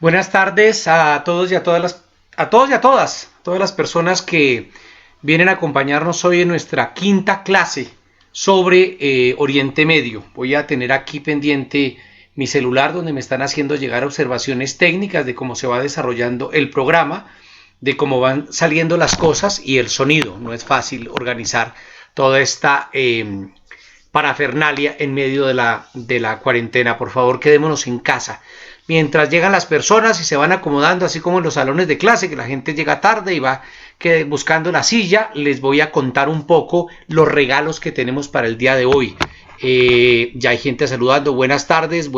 Buenas tardes a todos y a todas las personas que vienen a acompañarnos hoy en nuestra quinta clase sobre Oriente Medio. Voy a tener aquí pendiente mi celular donde me están haciendo llegar observaciones técnicas de cómo se va desarrollando el programa, de cómo van saliendo las cosas y el sonido. No es fácil organizar toda esta parafernalia en medio de la cuarentena. Por favor, quedémonos en casa. Mientras llegan las personas y se van acomodando, así como en los salones de clase, que la gente llega tarde y va buscando la silla, les voy a contar un poco los regalos que tenemos para el día de hoy. Ya hay gente saludando, buenas tardes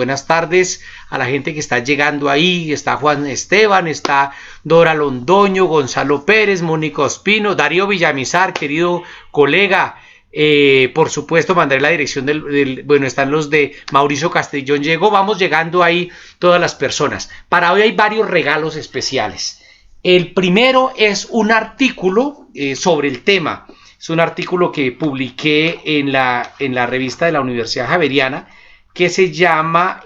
a la gente que está llegando ahí, está Juan Esteban, está Dora Londoño, Gonzalo Pérez, Mónica Ospino, Darío Villamizar, querido colega. Por supuesto mandaré la dirección bueno, están los de Mauricio Castellón, vamos llegando ahí todas las personas. Para hoy hay varios regalos especiales. El primero es un artículo sobre el tema. Es un artículo que publiqué en la revista de la Universidad Javeriana que se llama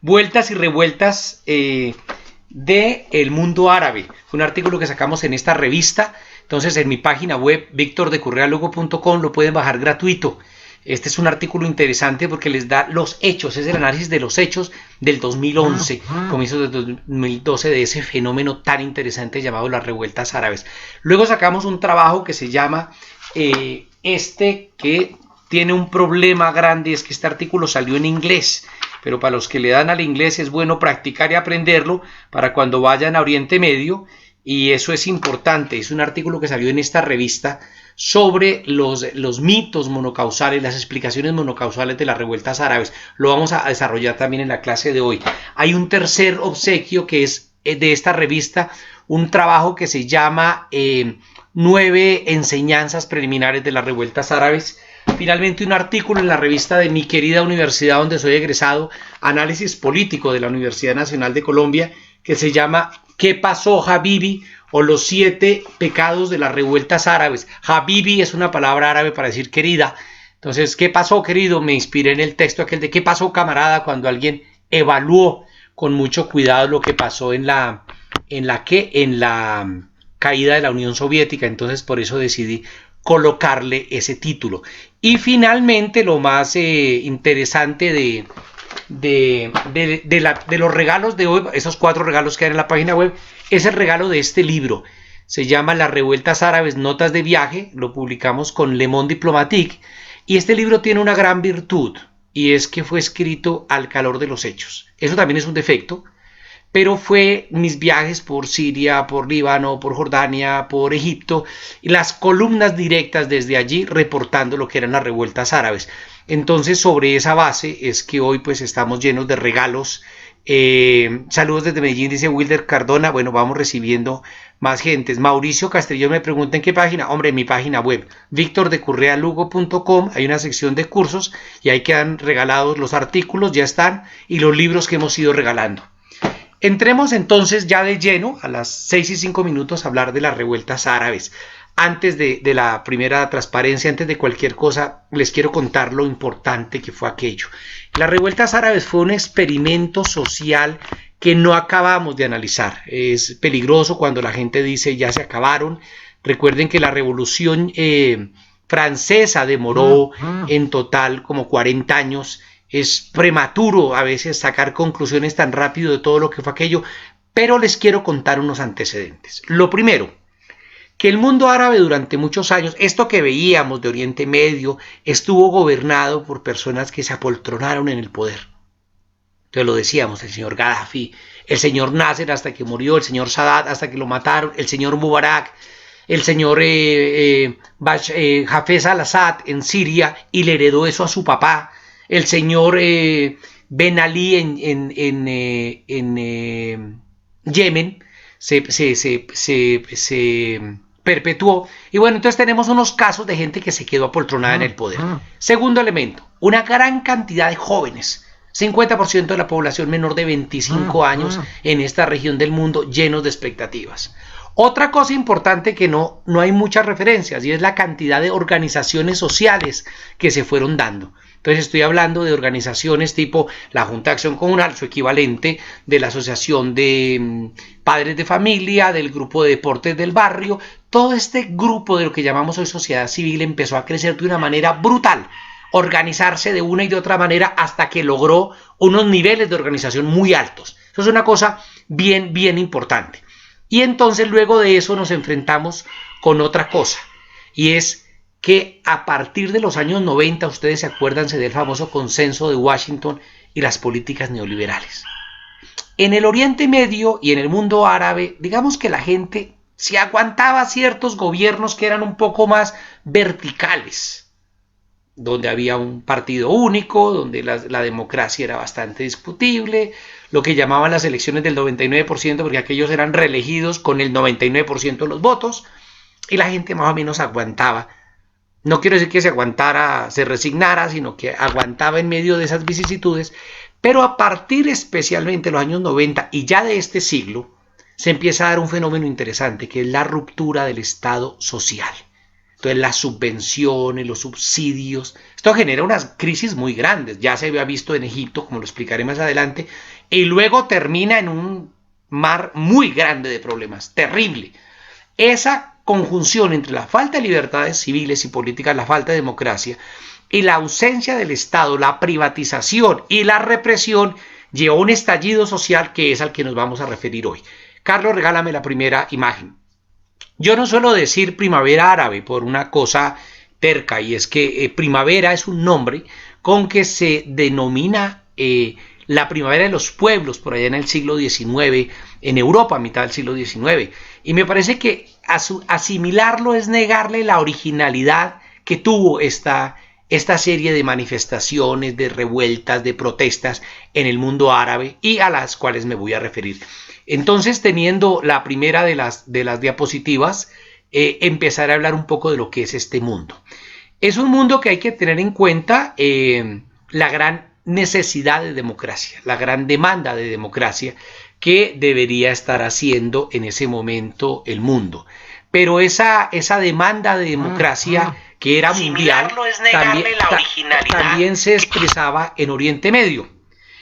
Vueltas y Revueltas del Mundo Árabe. Fue un artículo que sacamos en esta revista. Entonces en mi página web victordecurrealugo.com lo pueden bajar gratuito. Este es un artículo interesante porque les da los hechos, es el análisis de los hechos del 2011, comienzos del 2012, de ese fenómeno tan interesante llamado las revueltas árabes. Luego sacamos un trabajo que se llama que tiene un problema grande, es que este artículo salió en inglés, pero para los que le dan al inglés es bueno practicar y aprenderlo para cuando vayan a Oriente Medio. Y eso es importante, es un artículo que salió en esta revista sobre los mitos monocausales, las explicaciones monocausales de las revueltas árabes. Lo vamos a desarrollar también en la clase de hoy. Hay un tercer obsequio que es de esta revista, un trabajo que se llama 9 enseñanzas preliminares de las revueltas árabes. Finalmente un artículo en la revista de mi querida universidad donde soy egresado, Análisis Político de la Universidad Nacional de Colombia, que se llama ¿Qué pasó, Habibi? O los 7 pecados de las revueltas árabes. Habibi es una palabra árabe para decir querida. Entonces, ¿qué pasó, querido? Me inspiré en el texto aquel de ¿qué pasó, camarada? Cuando alguien evaluó con mucho cuidado lo que pasó en la caída de la Unión Soviética. Entonces, por eso decidí colocarle ese título. Y finalmente, lo más interesante de los regalos de hoy, esos 4 regalos que hay en la página web, es el regalo de este libro. Se llama Las revueltas árabes, notas de viaje, lo publicamos con Le Monde Diplomatique, y este libro tiene una gran virtud, y es que fue escrito al calor de los hechos. Eso también es un defecto, pero fue mis viajes por Siria, por Líbano, por Jordania, por Egipto, y las columnas directas desde allí reportando lo que eran las revueltas árabes. Entonces, sobre esa base es que hoy pues estamos llenos de regalos. Saludos desde Medellín, dice Wilder Cardona. Bueno, vamos recibiendo más gentes. Mauricio Castellón me pregunta en qué página. Hombre, en mi página web, victordecurrealugo.com, hay una sección de cursos y ahí quedan regalados los artículos, ya están, y los libros que hemos ido regalando. Entremos entonces ya de lleno a las 6:05 a hablar de las revueltas árabes. Antes de la primera transparencia, antes de cualquier cosa, les quiero contar lo importante que fue aquello. Las revueltas árabes fue un experimento social que no acabamos de analizar. Es peligroso cuando la gente dice ya se acabaron. Recuerden que la revolución francesa demoró en total como 40 años. Es prematuro a veces sacar conclusiones tan rápido de todo lo que fue aquello, pero les quiero contar unos antecedentes. Lo primero, que el mundo árabe durante muchos años, esto que veíamos de Oriente Medio, estuvo gobernado por personas que se apoltronaron en el poder. Entonces lo decíamos, el señor Gaddafi, el señor Nasser hasta que murió, el señor Sadat hasta que lo mataron, el señor Mubarak, el señor Hafez al-Assad en Siria y le heredó eso a su papá, el señor Ben Ali en Yemen se perpetuó. Y bueno, entonces tenemos unos casos de gente que se quedó apoltronada en el poder. Segundo elemento, una gran cantidad de jóvenes, 50% de la población menor de 25 años en esta región del mundo, llenos de expectativas. Otra cosa importante que no hay muchas referencias, y es la cantidad de organizaciones sociales que se fueron dando. Entonces estoy hablando de organizaciones tipo la Junta de Acción Comunal, su equivalente, de la Asociación de Padres de Familia, del Grupo de Deportes del Barrio. Todo este grupo de lo que llamamos hoy sociedad civil empezó a crecer de una manera brutal, organizarse de una y de otra manera hasta que logró unos niveles de organización muy altos. Eso es una cosa bien, bien importante. Y entonces luego de eso nos enfrentamos con otra cosa, y es que a partir de los años 90, ustedes se acuérdanse del famoso consenso de Washington y las políticas neoliberales. En el Oriente Medio y en el mundo árabe, digamos que la gente se aguantaba ciertos gobiernos que eran un poco más verticales, donde había un partido único, donde la democracia era bastante discutible, lo que llamaban las elecciones del 99%, porque aquellos eran reelegidos con el 99% de los votos, y la gente más o menos aguantaba. No quiero decir que se aguantara, se resignara, sino que aguantaba en medio de esas vicisitudes. Pero a partir especialmente de los años 90 y ya de este siglo, se empieza a dar un fenómeno interesante, que es la ruptura del Estado social. Entonces las subvenciones, los subsidios, esto genera unas crisis muy grandes. Ya se había visto en Egipto, como lo explicaré más adelante, y luego termina en un mar muy grande de problemas, terrible. Esa conjunción entre la falta de libertades civiles y políticas, la falta de democracia y la ausencia del Estado, la privatización y la represión llevó a un estallido social que es al que nos vamos a referir hoy. Carlos, regálame la primera imagen. Yo no suelo decir primavera árabe por una cosa terca, y es que primavera es un nombre con que se denomina la primavera de los pueblos por allá en el siglo XIX, en Europa, a mitad del siglo XIX. Y me parece que asimilarlo es negarle la originalidad que tuvo esta serie de manifestaciones, de revueltas, de protestas en el mundo árabe, y a las cuales me voy a referir. Entonces, teniendo la primera de las diapositivas, empezaré a hablar un poco de lo que es este mundo. Es un mundo que hay que tener en cuenta la gran necesidad de democracia, la gran demanda de democracia que debería estar haciendo en ese momento el mundo. Pero esa demanda de democracia que era mundial también se expresaba en Oriente Medio.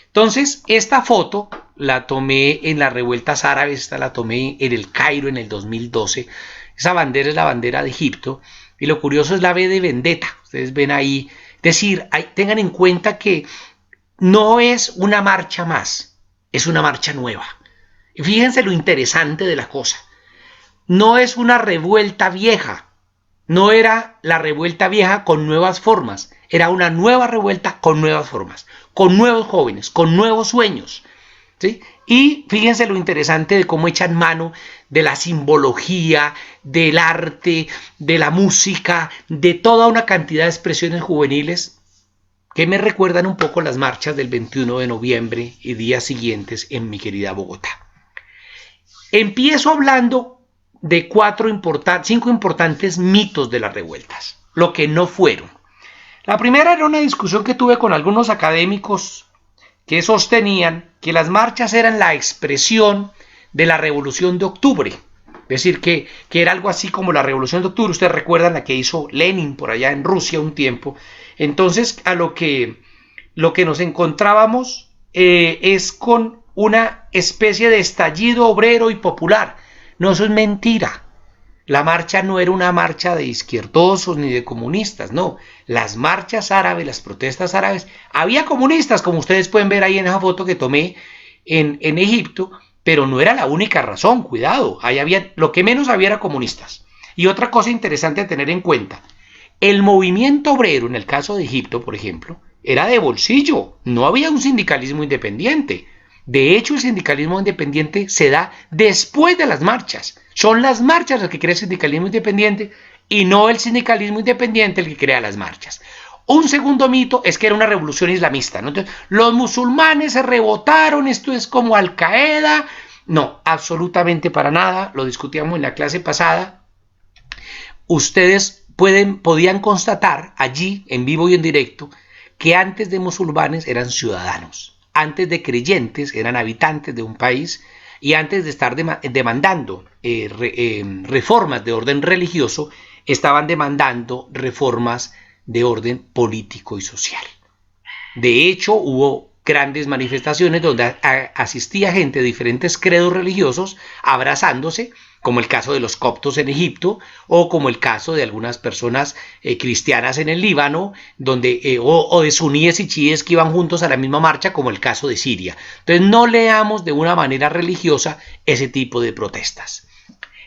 Entonces, esta foto la tomé en las revueltas árabes, esta la tomé en el Cairo en el 2012. Esa bandera es la bandera de Egipto, y lo curioso es la V de Vendetta. Ustedes ven ahí, es decir, tengan en cuenta que no es una marcha más, es una marcha nueva. Y fíjense lo interesante de la cosa. No es una revuelta vieja, no era la revuelta vieja con nuevas formas, era una nueva revuelta con nuevas formas, con nuevos jóvenes, con nuevos sueños, ¿sí? Y fíjense lo interesante de cómo echan mano de la simbología, del arte, de la música, de toda una cantidad de expresiones juveniles que me recuerdan un poco las marchas del 21 de noviembre y días siguientes en mi querida Bogotá. Empiezo hablando de 5 importantes mitos de las revueltas, lo que no fueron. La primera era una discusión que tuve con algunos académicos que sostenían que las marchas eran la expresión de la Revolución de Octubre. Es decir, que era algo así como la Revolución de Octubre. Ustedes recuerdan la que hizo Lenin por allá en Rusia un tiempo. Entonces, a lo que nos encontrábamos es con una especie de estallido obrero y popular. No, eso es mentira. La marcha no era una marcha de izquierdosos ni de comunistas, no. Las marchas árabes, las protestas árabes, había comunistas, como ustedes pueden ver ahí en esa foto que tomé en Egipto, pero no era la única razón, cuidado. Ahí había, lo que menos había era comunistas. Y otra cosa interesante a tener en cuenta, el movimiento obrero, en el caso de Egipto, por ejemplo, era de bolsillo, no había un sindicalismo independiente. De hecho, el sindicalismo independiente se da después de las marchas. Son las marchas las que crea el sindicalismo independiente y no el sindicalismo independiente el que crea las marchas. Un segundo mito es que era una revolución islamista, ¿no? Entonces, los musulmanes se rebotaron, esto es como Al Qaeda. No, absolutamente para nada, lo discutíamos en la clase pasada. Ustedes podían constatar allí, en vivo y en directo, que antes de musulmanes eran ciudadanos. Antes de creyentes eran habitantes de un país, y antes de estar demandando reformas de orden religioso, estaban demandando reformas de orden político y social. De hecho, hubo grandes manifestaciones donde asistía gente de diferentes credos religiosos abrazándose, como el caso de los coptos en Egipto o como el caso de algunas personas cristianas en el Líbano, donde, o de suníes y chiíes que iban juntos a la misma marcha, como el caso de Siria. Entonces no leamos de una manera religiosa ese tipo de protestas.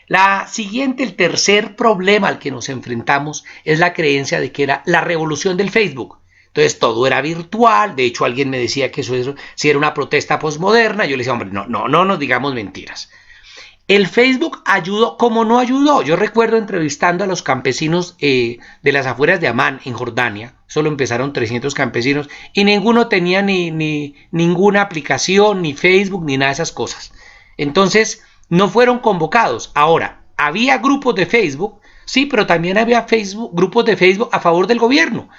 El tercer problema al que nos enfrentamos es la creencia de que era la revolución del Facebook. Entonces todo era virtual. De hecho, alguien me decía que eso si era una protesta posmoderna. Yo le decía, hombre, no nos digamos mentiras. El Facebook ayudó como no ayudó. Yo recuerdo entrevistando a los campesinos de las afueras de Amán, en Jordania. Solo empezaron 300 campesinos y ninguno tenía ninguna aplicación, ni Facebook, ni nada de esas cosas. Entonces no fueron convocados. Ahora, había grupos de Facebook, sí, pero también había grupos de Facebook a favor del gobierno.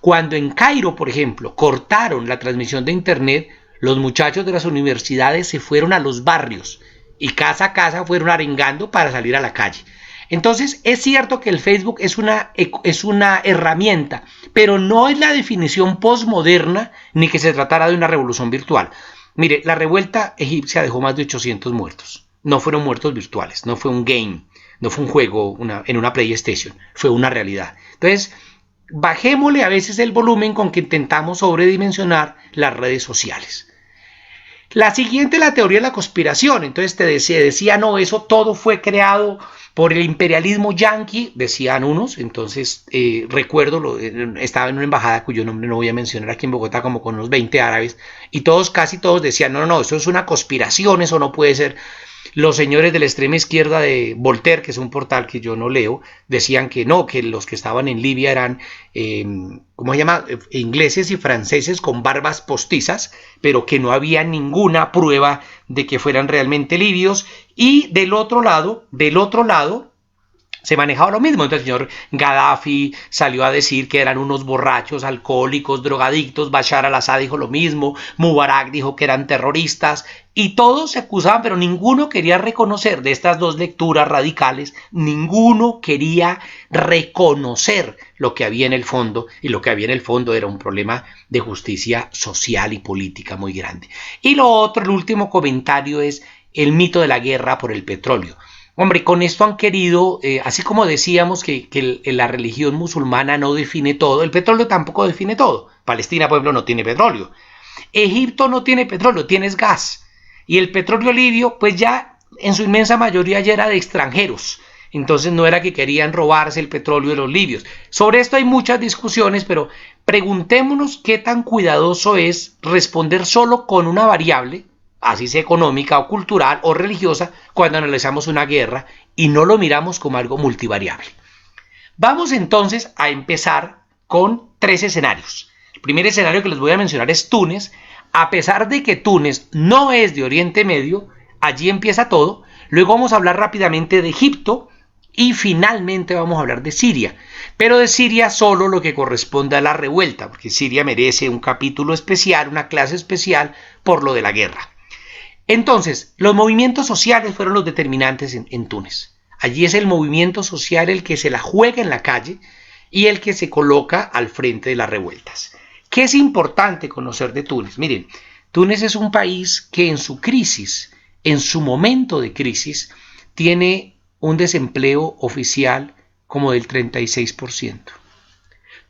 Cuando en Cairo, por ejemplo, cortaron la transmisión de internet, los muchachos de las universidades se fueron a los barrios y casa a casa fueron arengando para salir a la calle. Entonces es cierto que el Facebook es una herramienta, pero no es la definición posmoderna ni que se tratara de una revolución virtual. Mire, la revuelta egipcia dejó más de 800 muertos. No fueron muertos virtuales, no fue un game, no fue un juego en una PlayStation, fue una realidad. Entonces, bajémosle a veces el volumen con que intentamos sobredimensionar las redes sociales. La siguiente es la teoría de la conspiración. Entonces te decía, no, eso todo fue creado por el imperialismo yanqui, decían unos. Entonces recuerdo, estaba en una embajada cuyo nombre no voy a mencionar aquí en Bogotá, como con unos 20 árabes, y casi todos decían, no, eso es una conspiración, eso no puede ser. Los señores de la extrema izquierda de Voltaire, que es un portal que yo no leo, decían que no, que los que estaban en Libia eran, ¿cómo se llama?, ingleses y franceses con barbas postizas, pero que no había ninguna prueba de que fueran realmente libios. Y del otro lado, se manejaba lo mismo. Entonces el señor Gaddafi salió a decir que eran unos borrachos, alcohólicos, drogadictos. Bashar al-Assad dijo lo mismo. Mubarak dijo que eran terroristas. Y todos se acusaban, pero ninguno quería reconocer de estas dos lecturas radicales. Ninguno quería reconocer lo que había en el fondo. Y lo que había en el fondo era un problema de justicia social y política muy grande. Y lo otro, el último comentario, es el mito de la guerra por el petróleo. Hombre, con esto han querido, así como decíamos que la religión musulmana no define todo, el petróleo tampoco define todo. Palestina, por ejemplo, no tiene petróleo. Egipto no tiene petróleo, tienes gas. Y el petróleo libio, pues ya en su inmensa mayoría ya era de extranjeros. Entonces no era que querían robarse el petróleo de los libios. Sobre esto hay muchas discusiones, pero preguntémonos qué tan cuidadoso es responder solo con una variable, así sea económica o cultural o religiosa, cuando analizamos una guerra y no lo miramos como algo multivariable. Vamos entonces a empezar con 3 escenarios. El primer escenario que les voy a mencionar es Túnez. A pesar de que Túnez no es de Oriente Medio, allí empieza todo. Luego vamos a hablar rápidamente de Egipto y finalmente vamos a hablar de Siria. Pero de Siria solo lo que corresponde a la revuelta, porque Siria merece un capítulo especial, una clase especial por lo de la guerra. Entonces, los movimientos sociales fueron los determinantes en Túnez. Allí es el movimiento social el que se la juega en la calle y el que se coloca al frente de las revueltas. ¿Qué es importante conocer de Túnez? Miren, Túnez es un país que en su crisis, en su momento de crisis, tiene un desempleo oficial como del 36%.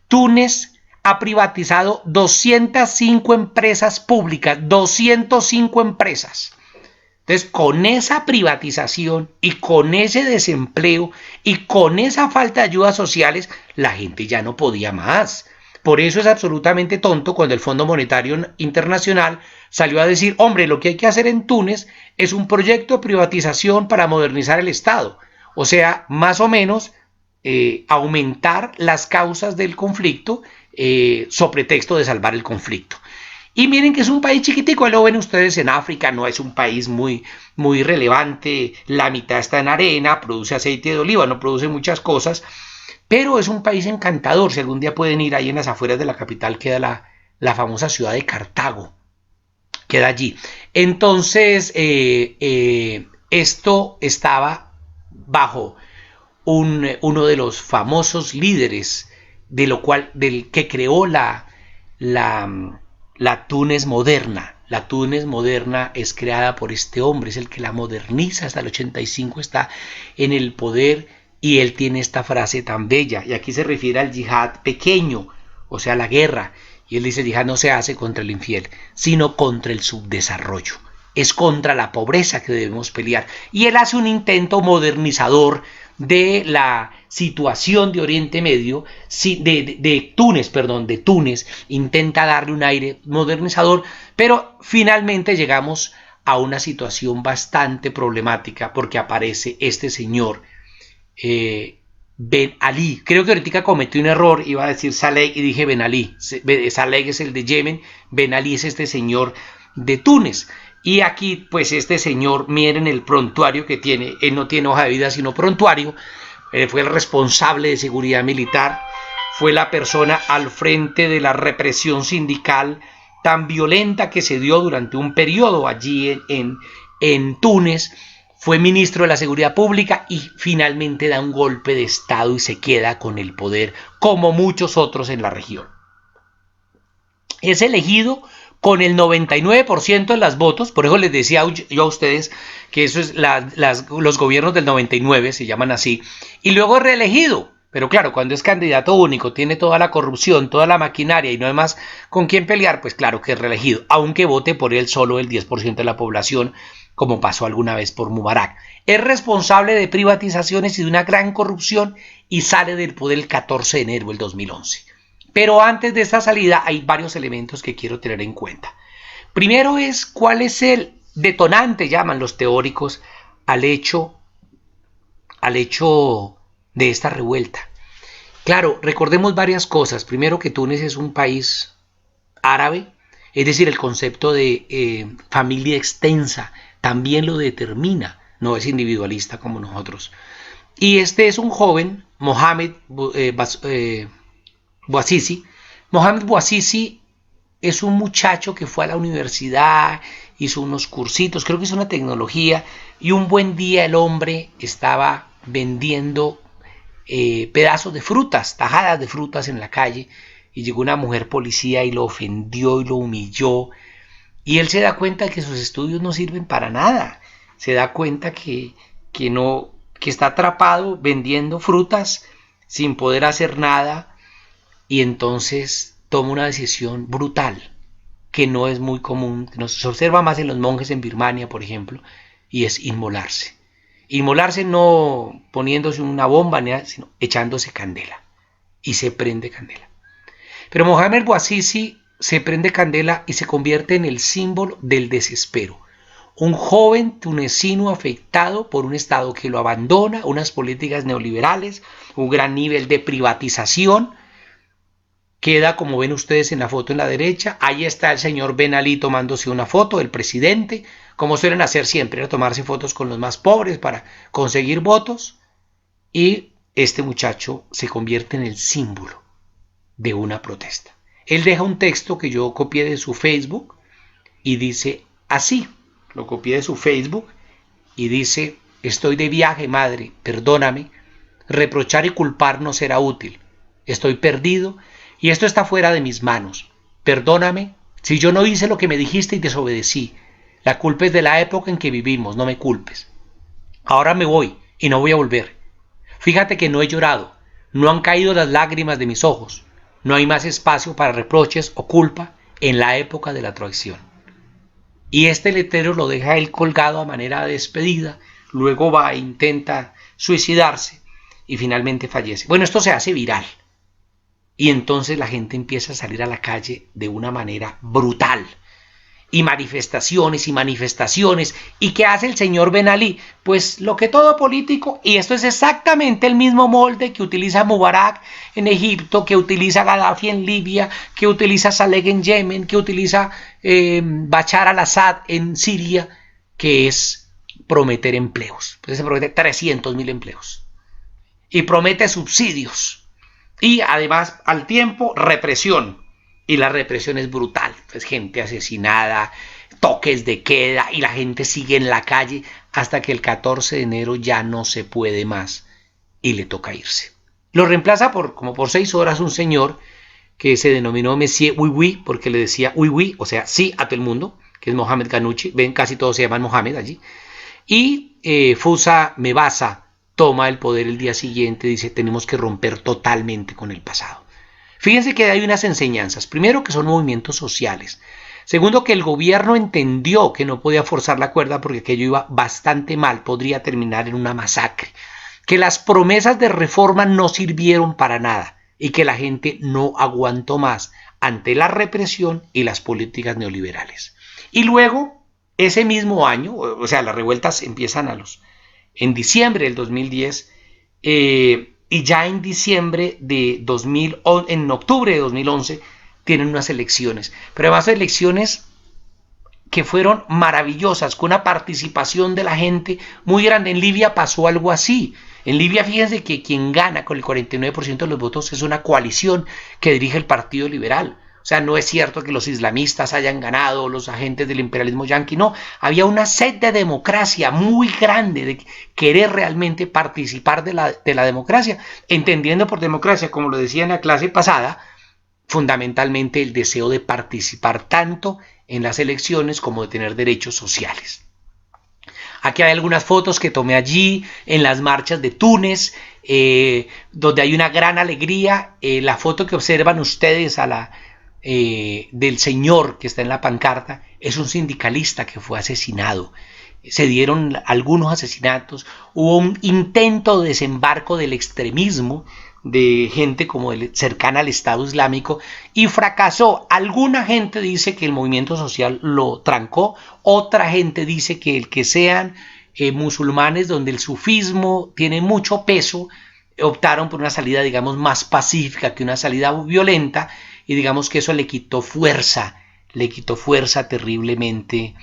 Túnez ha privatizado 205 empresas públicas, 205 empresas. Entonces, con esa privatización y con ese desempleo y con esa falta de ayudas sociales, la gente ya no podía más. Por eso es absolutamente tonto cuando el Fondo Monetario Internacional salió a decir, hombre, lo que hay que hacer en Túnez es un proyecto de privatización para modernizar el Estado. O sea, más o menos aumentar las causas del conflicto sobre pretexto de salvar el conflicto. Y miren que es un país chiquitico, lo ven ustedes en África, no es un país muy relevante, la mitad está en arena, produce aceite de oliva, no produce muchas cosas, pero es un país encantador. Si algún día pueden ir ahí en las afueras de la capital, queda la famosa ciudad de Cartago, queda allí. Entonces, esto estaba bajo uno de los famosos líderes del que creó la Túnez moderna. La Túnez moderna es creada por este hombre, es el que la moderniza hasta el 85, está en el poder y él tiene esta frase tan bella. Y aquí se refiere al yihad pequeño, o sea, la guerra. Y él dice, el yihad no se hace contra el infiel, sino contra el subdesarrollo. Es contra la pobreza que debemos pelear. Y él hace un intento modernizador de la situación de Oriente Medio, de Túnez, intenta darle un aire modernizador, pero finalmente llegamos a una situación bastante problemática porque aparece este señor Ben Ali. Creo que ahorita cometí un error, iba a decir Saleh y dije Ben Ali. Saleh es el de Yemen, Ben Ali es este señor de Túnez. Y aquí, pues este señor, miren el prontuario que tiene, él no tiene hoja de vida sino prontuario, fue el responsable de seguridad militar, fue la persona al frente de la represión sindical tan violenta que se dio durante un periodo allí en Túnez, fue ministro de la Seguridad Pública y finalmente da un golpe de Estado y se queda con el poder, como muchos otros en la región. Es elegido con el 99% de las votos, por eso les decía yo a ustedes que eso es los gobiernos del 99, se llaman así, y luego es reelegido. Pero claro, cuando es candidato único, tiene toda la corrupción, toda la maquinaria y no hay más con quién pelear, pues claro que es reelegido, aunque vote por él solo el 10% de la población, como pasó alguna vez por Mubarak. Es responsable de privatizaciones y de una gran corrupción y sale del poder el 14 de enero del 2011. Pero antes de esta salida hay varios elementos que quiero tener en cuenta. Primero es cuál es el detonante, llaman los teóricos, al hecho de esta revuelta. Claro, recordemos varias cosas. Primero que Túnez es un país árabe, es decir, el concepto de familia extensa también lo determina, no es individualista como nosotros. Y este es un joven, Mohamed Bouazizi. Mohamed Bouazizi es un muchacho que fue a la universidad, hizo unos cursitos, creo que hizo una tecnología, y un buen día el hombre estaba vendiendo pedazos de frutas, tajadas de frutas en la calle, y llegó una mujer policía y lo ofendió y lo humilló, y él se da cuenta que sus estudios no sirven para nada, se da cuenta que está atrapado vendiendo frutas sin poder hacer nada, y entonces toma una decisión brutal que no es muy común, se observa más en los monjes en Birmania, por ejemplo, y es inmolarse. Inmolarse no poniéndose una bomba, sino echándose candela, y se prende candela. Pero Mohamed Bouazizi se prende candela y se convierte en el símbolo del desespero. Un joven tunecino afectado por un Estado que lo abandona, unas políticas neoliberales, un gran nivel de privatización. Queda, como ven ustedes en la foto en la derecha, ahí está el señor Ben Ali tomándose una foto, el presidente, como suelen hacer siempre, tomarse fotos con los más pobres para conseguir votos. Y este muchacho se convierte en el símbolo de una protesta. Él deja un texto que yo copié de su Facebook y dice así, lo copié de su Facebook y dice: estoy de viaje, madre, perdóname, reprochar y culpar no será útil, estoy perdido y esto está fuera de mis manos. Perdóname si yo no hice lo que me dijiste y desobedecí. La culpa es de la época en que vivimos, no me culpes. Ahora me voy y no voy a volver. Fíjate que no he llorado, no han caído las lágrimas de mis ojos. No hay más espacio para reproches o culpa en la época de la traición. Y este letrero lo deja él colgado a manera de despedida, luego va e intenta suicidarse y finalmente fallece. Bueno, esto se hace viral. Y entonces la gente empieza a salir a la calle de una manera brutal. Y manifestaciones y manifestaciones. ¿Y qué hace el señor Ben Ali? Pues lo que todo político, y esto es exactamente el mismo molde que utiliza Mubarak en Egipto, que utiliza Gaddafi en Libia, que utiliza Saleh en Yemen, que utiliza Bashar al-Assad en Siria, que es prometer empleos. Entonces se promete 300.000 empleos. Y promete subsidios. Y además, al tiempo, represión. Y la represión es brutal. Pues gente asesinada, toques de queda, y la gente sigue en la calle hasta que el 14 de enero ya no se puede más y le toca irse. Lo reemplaza como por 6 horas un señor que se denominó Monsieur Oui Oui, porque le decía oui oui, o sea, sí a todo el mundo, que es Mohamed Ghannouchi. Ven, casi todos se llaman Mohamed allí. Y Fusa Mebasa toma el poder el día siguiente, dice, tenemos que romper totalmente con el pasado. Fíjense que hay unas enseñanzas. Primero, que son movimientos sociales. Segundo, que el gobierno entendió que no podía forzar la cuerda porque aquello iba bastante mal, podría terminar en una masacre. Que las promesas de reforma no sirvieron para nada y que la gente no aguantó más ante la represión y las políticas neoliberales. Y luego, ese mismo año, o sea, las revueltas empiezan en diciembre del 2010, y ya en diciembre de 2000, en octubre de 2011, tienen unas elecciones. Pero además elecciones que fueron maravillosas, con una participación de la gente muy grande. En Libia pasó algo así. En Libia, fíjense que quien gana con el 49% de los votos es una coalición que dirige el Partido Liberal. O sea, no es cierto que los islamistas hayan ganado, los agentes del imperialismo yanqui, no. Había una sed de democracia muy grande, de querer realmente participar de la democracia, entendiendo por democracia, como lo decía en la clase pasada, fundamentalmente el deseo de participar tanto en las elecciones como de tener derechos sociales. Aquí hay algunas fotos que tomé allí en las marchas de Túnez, donde hay una gran alegría. La foto que observan ustedes del señor que está en la pancarta es un sindicalista que fue asesinado. Se dieron algunos asesinatos, hubo un intento de desembarco del extremismo, de gente como cercana al Estado Islámico, y fracasó. Alguna gente dice que el movimiento social lo trancó, otra gente dice que el que sean musulmanes donde el sufismo tiene mucho peso, optaron por una salida, digamos, más pacífica que una salida violenta, y digamos que eso le quitó fuerza terriblemente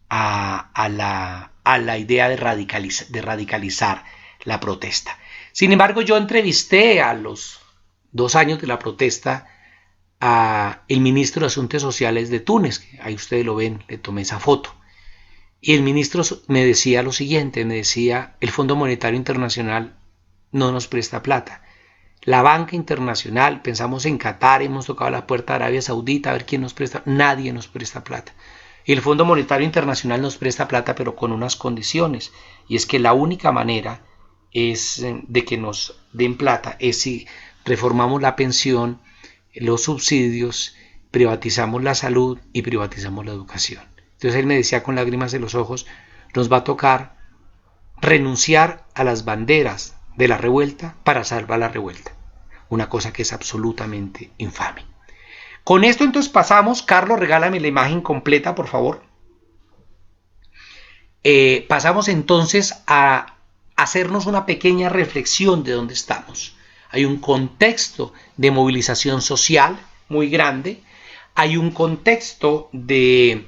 a la idea de radicalizar la protesta. Sin embargo, yo entrevisté a los 2 años de la protesta a el ministro de Asuntos Sociales de Túnez, que ahí ustedes lo ven, le tomé esa foto. Y el ministro me decía lo siguiente, me decía, el Fondo Monetario Internacional no nos presta plata. La banca internacional, pensamos en Qatar, hemos tocado la puerta de Arabia Saudita a ver quién nos presta, nadie nos presta plata. Y el Fondo Monetario Internacional nos presta plata, pero con unas condiciones, y es que la única manera es de que nos den plata es si reformamos la pensión, los subsidios, privatizamos la salud y privatizamos la educación. Entonces él me decía con lágrimas en los ojos, nos va a tocar renunciar a las banderas de la revuelta para salvar la revuelta. Una cosa que es absolutamente infame. Con esto entonces pasamos, Carlos, regálame la imagen completa, por favor. Pasamos entonces a hacernos una pequeña reflexión de dónde estamos. Hay un contexto de movilización social muy grande, hay un contexto de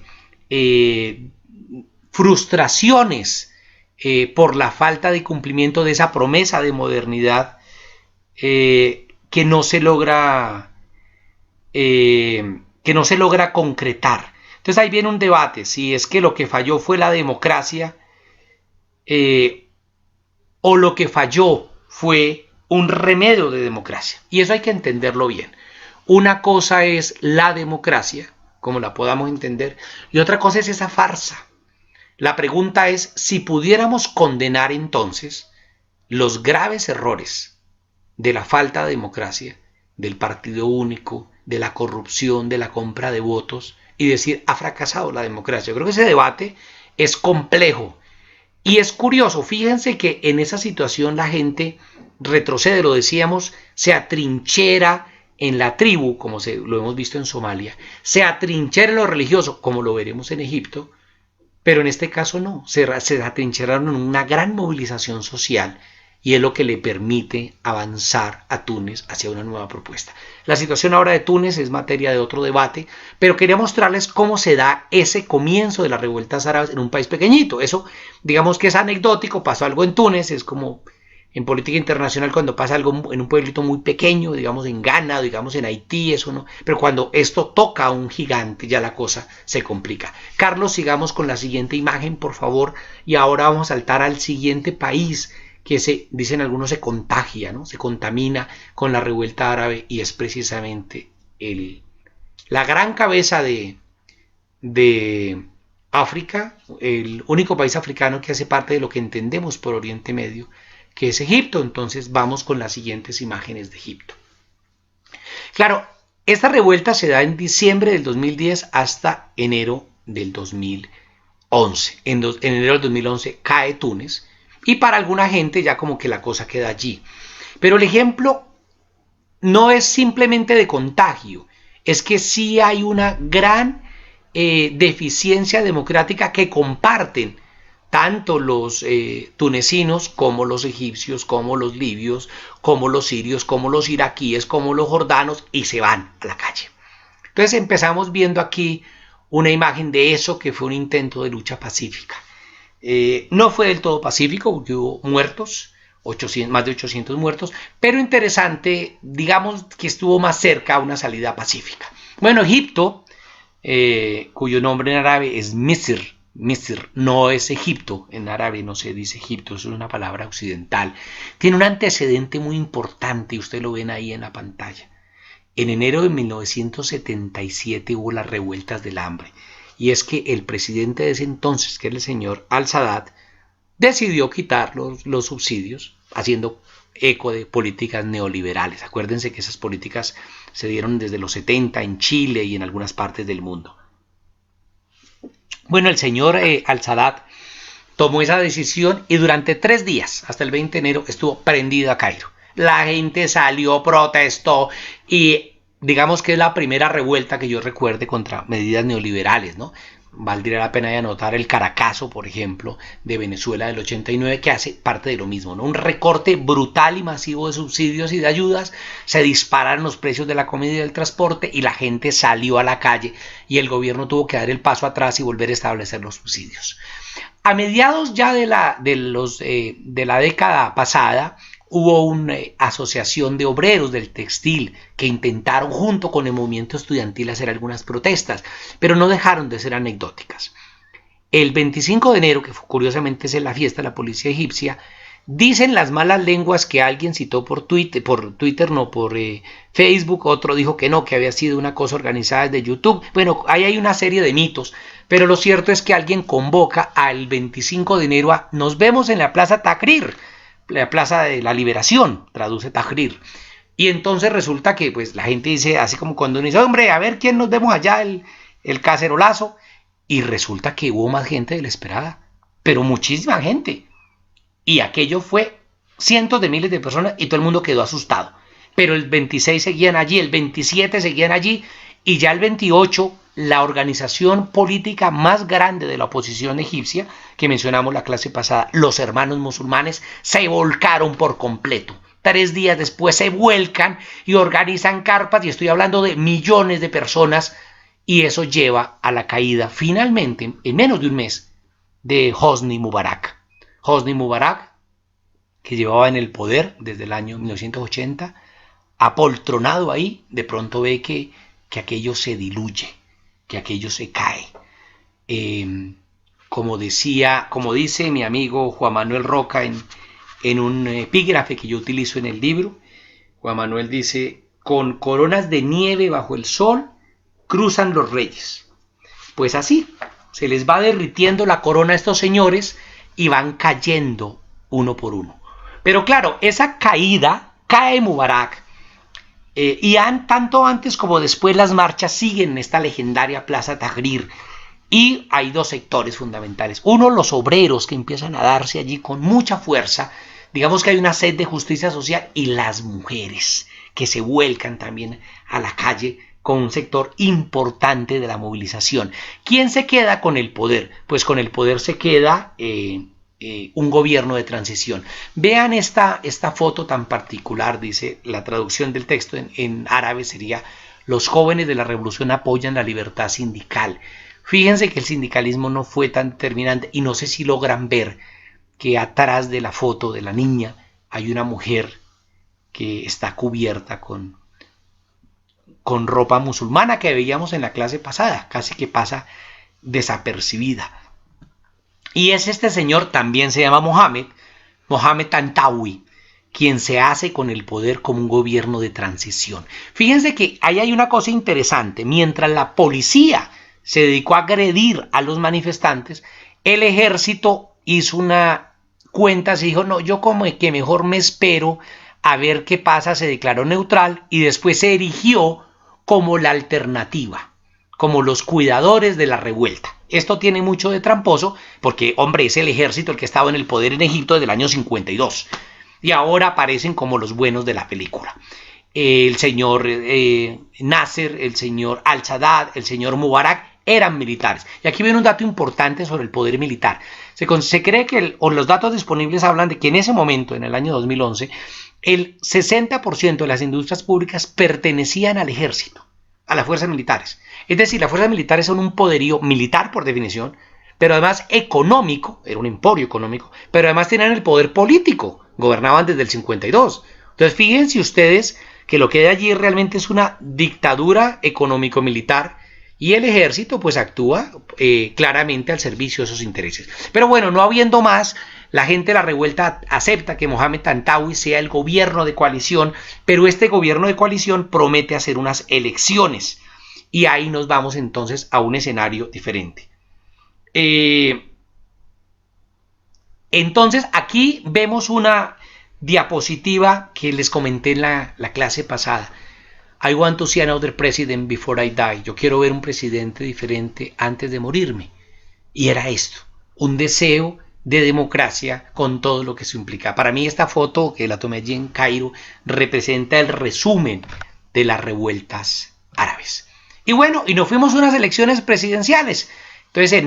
frustraciones por la falta de cumplimiento de esa promesa de modernidad que no se logra concretar. Entonces ahí viene un debate, si es que lo que falló fue la democracia o lo que falló fue un remedio de democracia. Y eso hay que entenderlo bien. Una cosa es la democracia, como la podamos entender, y otra cosa es esa farsa. La pregunta es si pudiéramos condenar entonces los graves errores de la falta de democracia, del partido único, de la corrupción, de la compra de votos, y decir, ha fracasado la democracia. Yo creo que ese debate es complejo. Y es curioso, fíjense que en esa situación la gente retrocede, lo decíamos, se atrinchera en la tribu, como lo hemos visto en Somalia, se atrinchera en lo religioso, como lo veremos en Egipto, pero en este caso no, se atrincheraron en una gran movilización social y es lo que le permite avanzar a Túnez hacia una nueva propuesta. La situación ahora de Túnez es materia de otro debate, pero quería mostrarles cómo se da ese comienzo de las revueltas árabes en un país pequeñito. Eso, digamos que es anecdótico, pasó algo en Túnez, es como en política internacional cuando pasa algo en un pueblito muy pequeño, digamos en Ghana, digamos en Haití, eso no, pero cuando esto toca a un gigante ya la cosa se complica. Carlos, sigamos con la siguiente imagen, por favor, y ahora vamos a saltar al siguiente país que dicen algunos se contagia, ¿no? Se contamina con la revuelta árabe y es precisamente la gran cabeza de África, el único país africano que hace parte de lo que entendemos por Oriente Medio, que es Egipto. Entonces vamos con las siguientes imágenes de Egipto. Claro, esta revuelta se da en diciembre del 2010 hasta enero del 2011. En enero del 2011 cae Túnez y para alguna gente ya como que la cosa queda allí. Pero el ejemplo no es simplemente de contagio, es que sí hay una gran deficiencia democrática que comparten tanto los tunecinos como los egipcios, como los libios, como los sirios, como los iraquíes, como los jordanos, y se van a la calle. Entonces empezamos viendo aquí una imagen de eso que fue un intento de lucha pacífica. No fue del todo pacífico porque hubo muertos, más de 800 muertos, pero interesante, digamos que estuvo más cerca a una salida pacífica. Bueno, Egipto, cuyo nombre en árabe es Misr, no es Egipto, en árabe no se dice Egipto, es una palabra occidental, tiene un antecedente muy importante y ustedes lo ven ahí en la pantalla. En enero de 1977 hubo las revueltas del hambre, y es que el presidente de ese entonces, que era el señor Al-Sadat, decidió quitar los subsidios, haciendo eco de políticas neoliberales. Acuérdense que esas políticas se dieron desde los 70 en Chile y en algunas partes del mundo. Bueno, el señor Al-Sadat tomó esa decisión y durante 3 días, hasta el 20 de enero, estuvo prendido a Cairo. La gente salió, protestó y digamos que es la primera revuelta que yo recuerde contra medidas neoliberales, ¿no? Valdría la pena de anotar el Caracazo, por ejemplo, de Venezuela del 89, que hace parte de lo mismo, ¿no? Un recorte brutal y masivo de subsidios y de ayudas, se dispararon los precios de la comida y del transporte y la gente salió a la calle y el gobierno tuvo que dar el paso atrás y volver a establecer los subsidios. A mediados ya de la década pasada, hubo una asociación de obreros del textil que intentaron junto con el movimiento estudiantil hacer algunas protestas, pero no dejaron de ser anecdóticas. El 25 de enero, que curiosamente es la fiesta de la policía egipcia, dicen las malas lenguas que alguien citó por Facebook, otro dijo que no, que había sido una cosa organizada desde YouTube. Bueno, ahí hay una serie de mitos, pero lo cierto es que alguien convoca al 25 de enero a nos vemos en la Plaza Tahrir, la Plaza de la Liberación, traduce Tahrir. Y entonces resulta que pues la gente dice, así como cuando uno dice, hombre, a ver quién nos vemos allá, el cacerolazo. Y resulta que hubo más gente de la esperada, pero muchísima gente. Y aquello fue cientos de miles de personas y todo el mundo quedó asustado. Pero el 26 seguían allí, el 27 seguían allí y ya el 28 la organización política más grande de la oposición egipcia, que mencionamos la clase pasada, los hermanos musulmanes, se volcaron por completo. 3 días después se vuelcan y organizan carpas, y estoy hablando de millones de personas, y eso lleva a la caída finalmente, en menos de un mes, de Hosni Mubarak. Hosni Mubarak, que llevaba en el poder desde el año 1980, apoltronado ahí, de pronto ve que aquello se diluye, que aquello se cae. Como dice mi amigo Juan Manuel Roca en un epígrafe que yo utilizo en el libro, Juan Manuel dice, con coronas de nieve bajo el sol cruzan los reyes. Pues así, se les va derritiendo la corona a estos señores y van cayendo uno por uno. Pero claro, esa caída, cae Mubarak, y tanto antes como después las marchas siguen en esta legendaria Plaza Tahrir. Y hay 2 sectores fundamentales. Uno, los obreros que empiezan a darse allí con mucha fuerza. Digamos que hay una sed de justicia social. Y las mujeres que se vuelcan también a la calle con un sector importante de la movilización. ¿Quién se queda con el poder? Pues con el poder se queda un gobierno de transición. Vean esta foto tan particular, dice la traducción del texto en árabe sería: los jóvenes de la revolución apoyan la libertad sindical. Fíjense que el sindicalismo no fue tan determinante y no sé si logran ver que atrás de la foto de la niña hay una mujer que está cubierta con ropa musulmana que veíamos en la clase pasada, casi que pasa desapercibida. Y es este señor, también se llama Mohamed Tantawi, quien se hace con el poder como un gobierno de transición. Fíjense que ahí hay una cosa interesante. Mientras la policía se dedicó a agredir a los manifestantes, el ejército hizo una cuenta, se dijo, no, yo como que mejor me espero a ver qué pasa, se declaró neutral y después se erigió como la alternativa, como los cuidadores de la revuelta. Esto tiene mucho de tramposo porque, hombre, es el ejército el que estaba en el poder en Egipto desde el año 52 y ahora aparecen como los buenos de la película. El señor Nasser, el señor Al-Sadat, el señor Mubarak eran militares. Y aquí viene un dato importante sobre el poder militar. Se cree que, o los datos disponibles hablan de que en ese momento, en el año 2011, el 60% de las industrias públicas pertenecían al ejército, a las fuerzas militares. Es decir, las fuerzas militares son un poderío militar por definición, pero además económico, era un emporio económico, pero además tenían el poder político, gobernaban desde el 52. Entonces fíjense ustedes que lo que hay allí realmente es una dictadura económico-militar y el ejército pues actúa claramente al servicio de esos intereses. Pero bueno, no habiendo más, la gente de la revuelta acepta que Mohamed Tantawi sea el gobierno de coalición, pero este gobierno de coalición promete hacer unas elecciones y ahí nos vamos entonces a un escenario diferente. Entonces aquí vemos una diapositiva que les comenté en la clase pasada. I want to see another president before I die. Yo quiero ver un presidente diferente antes de morirme. Y era esto, un deseo de democracia con todo lo que eso implica. Para mí esta foto, que la tomé allí en Cairo, representa el resumen de las revueltas árabes. Y bueno, y nos fuimos a unas elecciones presidenciales. Entonces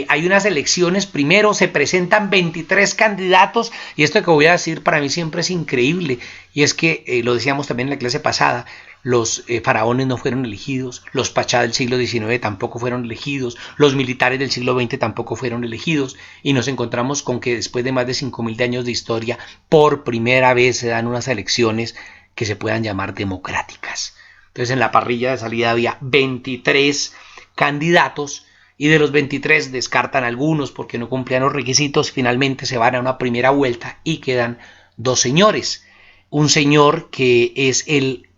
hay unas elecciones, primero se presentan 23 candidatos y esto que voy a decir para mí siempre es increíble y es que, lo decíamos también en la clase pasada, los faraones no fueron elegidos, los pachá del siglo XIX tampoco fueron elegidos, los militares del siglo XX tampoco fueron elegidos y nos encontramos con que después de más de 5.000 años de historia, por primera vez se dan unas elecciones que se puedan llamar democráticas. Entonces en la parrilla de salida había 23 candidatos y de los 23 descartan algunos porque no cumplían los requisitos, finalmente se van a una primera vuelta y quedan dos señores. Un señor que es el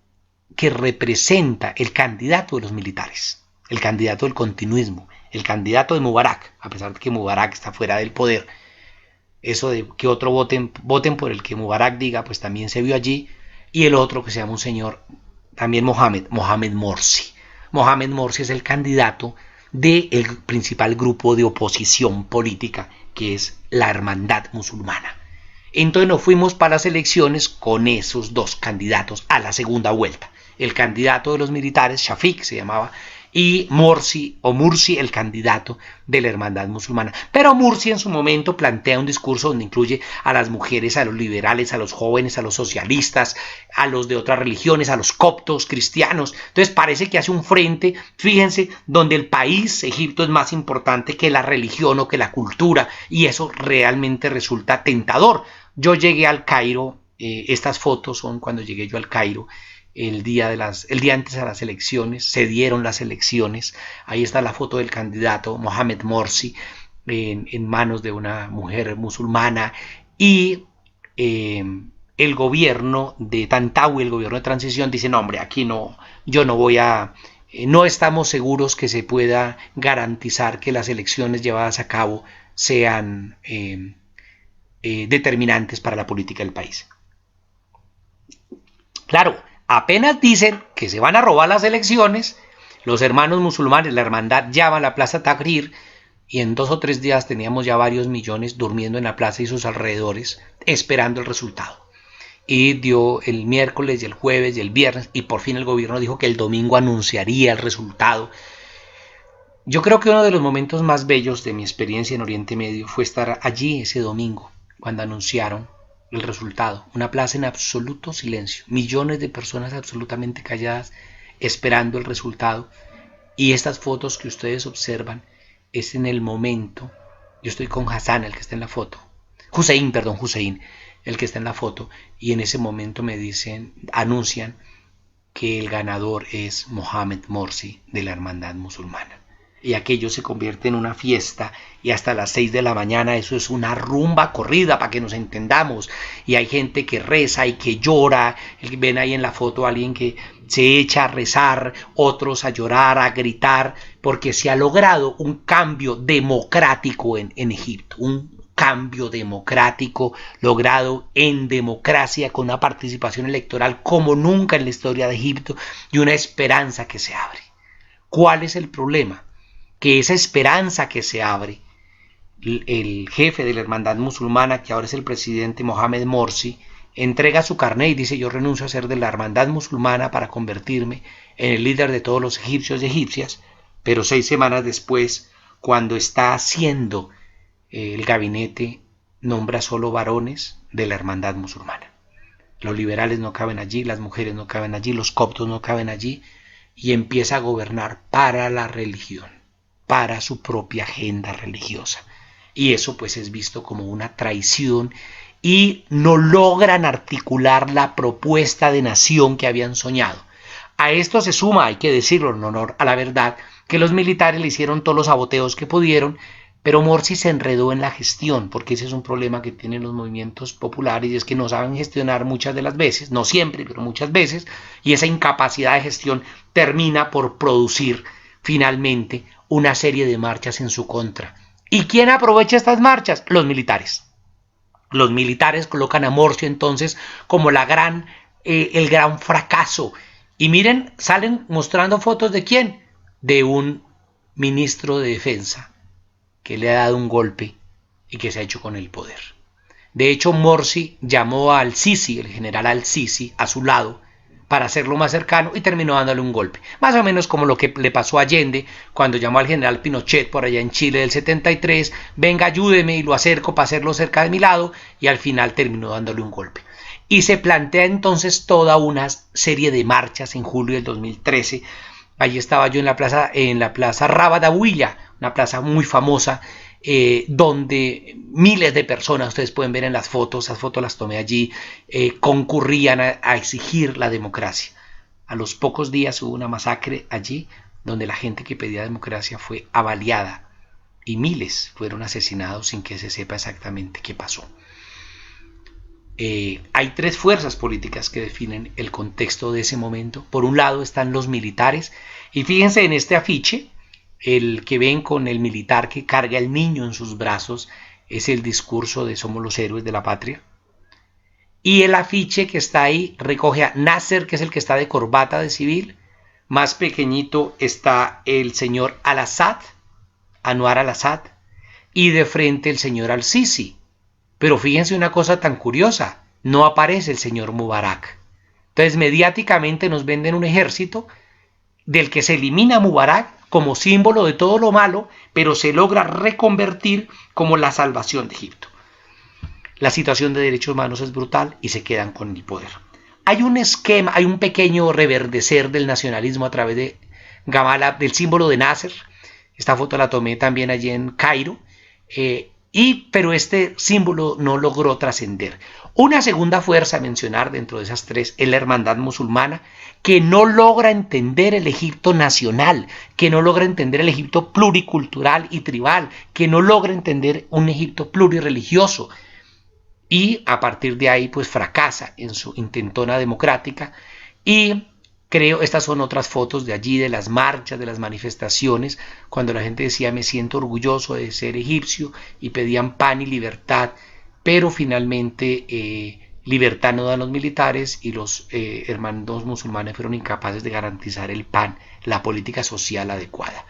que representa el candidato de los militares, el candidato del continuismo, el candidato de Mubarak, a pesar de que Mubarak está fuera del poder. Eso de que otro voten por el que Mubarak diga, pues también se vio allí. Y el otro que se llama un señor, también Mohamed Morsi. Mohamed Morsi es el candidato del principal grupo de oposición política, que es la Hermandad Musulmana. Entonces nos fuimos para las elecciones con esos dos candidatos a la segunda vuelta. El candidato de los militares, Shafiq se llamaba, y Morsi, el candidato de la Hermandad Musulmana. Pero Morsi en su momento plantea un discurso donde incluye a las mujeres, a los liberales, a los jóvenes, a los socialistas, a los de otras religiones, a los coptos, cristianos. Entonces parece que hace un frente, fíjense, donde el país, Egipto, es más importante que la religión o que la cultura, y eso realmente resulta tentador. Yo llegué al Cairo, estas fotos son cuando llegué yo al Cairo, el día antes a las elecciones, se dieron las elecciones, ahí está la foto del candidato Mohamed Morsi en manos de una mujer musulmana y el gobierno de Tantawi, el gobierno de transición, dice, no hombre, aquí no, yo no voy a, no estamos seguros que se pueda garantizar que las elecciones llevadas a cabo sean determinantes para la política del país. Claro, apenas dicen que se van a robar las elecciones, los hermanos musulmanes, la hermandad, llaman a la plaza Tahrir y en 2 o 3 días teníamos ya varios millones durmiendo en la plaza y sus alrededores esperando el resultado. Y dio el miércoles y el jueves y el viernes y por fin el gobierno dijo que el domingo anunciaría el resultado. Yo creo que uno de los momentos más bellos de mi experiencia en Oriente Medio fue estar allí ese domingo cuando anunciaron el resultado, una plaza en absoluto silencio, millones de personas absolutamente calladas esperando el resultado y estas fotos que ustedes observan es en el momento, yo estoy con Hassan, el que está en la foto, Hussein, el que está en la foto y en ese momento me dicen, anuncian que el ganador es Mohamed Morsi de la Hermandad Musulmana. y aquello se convierte en una fiesta y hasta las 6 de la mañana eso es una rumba corrida para que nos entendamos y hay gente que reza y que llora, ven ahí en la foto a alguien que se echa a rezar, otros a llorar, a gritar, porque se ha logrado un cambio democrático en Egipto, un cambio democrático logrado en democracia con una participación electoral como nunca en la historia de Egipto y una esperanza que se abre. ¿Cuál es el problema? Que esa esperanza que se abre, el jefe de la hermandad musulmana, que ahora es el presidente Mohamed Morsi, entrega su carné y dice: yo renuncio a ser de la hermandad musulmana para convertirme en el líder de todos los egipcios y egipcias, pero 6 semanas después, cuando está haciendo el gabinete, nombra solo varones de la hermandad musulmana. Los liberales no caben allí, las mujeres no caben allí, los coptos no caben allí, y empieza a gobernar para la religión, para su propia agenda religiosa. Y eso pues es visto como una traición y no logran articular la propuesta de nación que habían soñado. A esto se suma, hay que decirlo en honor a la verdad, que los militares le hicieron todos los saboteos que pudieron, pero Morsi se enredó en la gestión, porque ese es un problema que tienen los movimientos populares, y es que no saben gestionar muchas de las veces, no siempre, pero muchas veces, y esa incapacidad de gestión termina por producir finalmente una serie de marchas en su contra. ¿Y quién aprovecha estas marchas? Los militares. Los militares colocan a Morsi entonces como el gran fracaso. Y miren, salen mostrando fotos de quién, de un ministro de defensa que le ha dado un golpe y que se ha hecho con el poder. De hecho, Morsi llamó al Sisi, el general al-Sisi, a su lado para hacerlo más cercano y terminó dándole un golpe. Más o menos como lo que le pasó a Allende cuando llamó al general Pinochet por allá en Chile del 73, venga, ayúdeme, y lo acerco para hacerlo cerca de mi lado, y al final terminó dándole un golpe. Y se plantea entonces toda una serie de marchas en julio del 2013. Allí estaba yo en la plaza Rabadahuilla, una plaza muy famosa, donde miles de personas, ustedes pueden ver en las fotos, esas fotos las tomé allí, concurrían a exigir la democracia. A los pocos días hubo una masacre allí, donde la gente que pedía democracia fue avaliada y miles fueron asesinados sin que se sepa exactamente qué pasó. Hay 3 fuerzas políticas que definen el contexto de ese momento. Por un lado están los militares, y fíjense en este afiche, el que ven con el militar que carga el niño en sus brazos es el discurso de somos los héroes de la patria. Y el afiche que está ahí recoge a Nasser, que es el que está de corbata de civil. Más pequeñito está el señor al-Assad, Anwar al-Assad, y de frente el señor al-Sisi. Pero fíjense una cosa tan curiosa, no aparece el señor Mubarak. Entonces mediáticamente nos venden un ejército del que se elimina Mubarak como símbolo de todo lo malo, pero se logra reconvertir como la salvación de Egipto. La situación de derechos humanos es brutal y se quedan con el poder. Hay un esquema, hay un pequeño reverdecer del nacionalismo a través de Gamal, del símbolo de Nasser. Esta foto la tomé también allí en Cairo, pero este símbolo no logró trascender. Una segunda fuerza a mencionar dentro de esas 3 es la hermandad musulmana, que no logra entender el Egipto nacional, que no logra entender el Egipto pluricultural y tribal, que no logra entender un Egipto plurireligioso. Y a partir de ahí pues fracasa en su intentona democrática. Y creo, estas son otras fotos de allí, de las marchas, de las manifestaciones, cuando la gente decía me siento orgulloso de ser egipcio, y pedían pan y libertad, pero finalmente libertad no dan los militares, y los hermanos musulmanes fueron incapaces de garantizar el pan, la política social adecuada.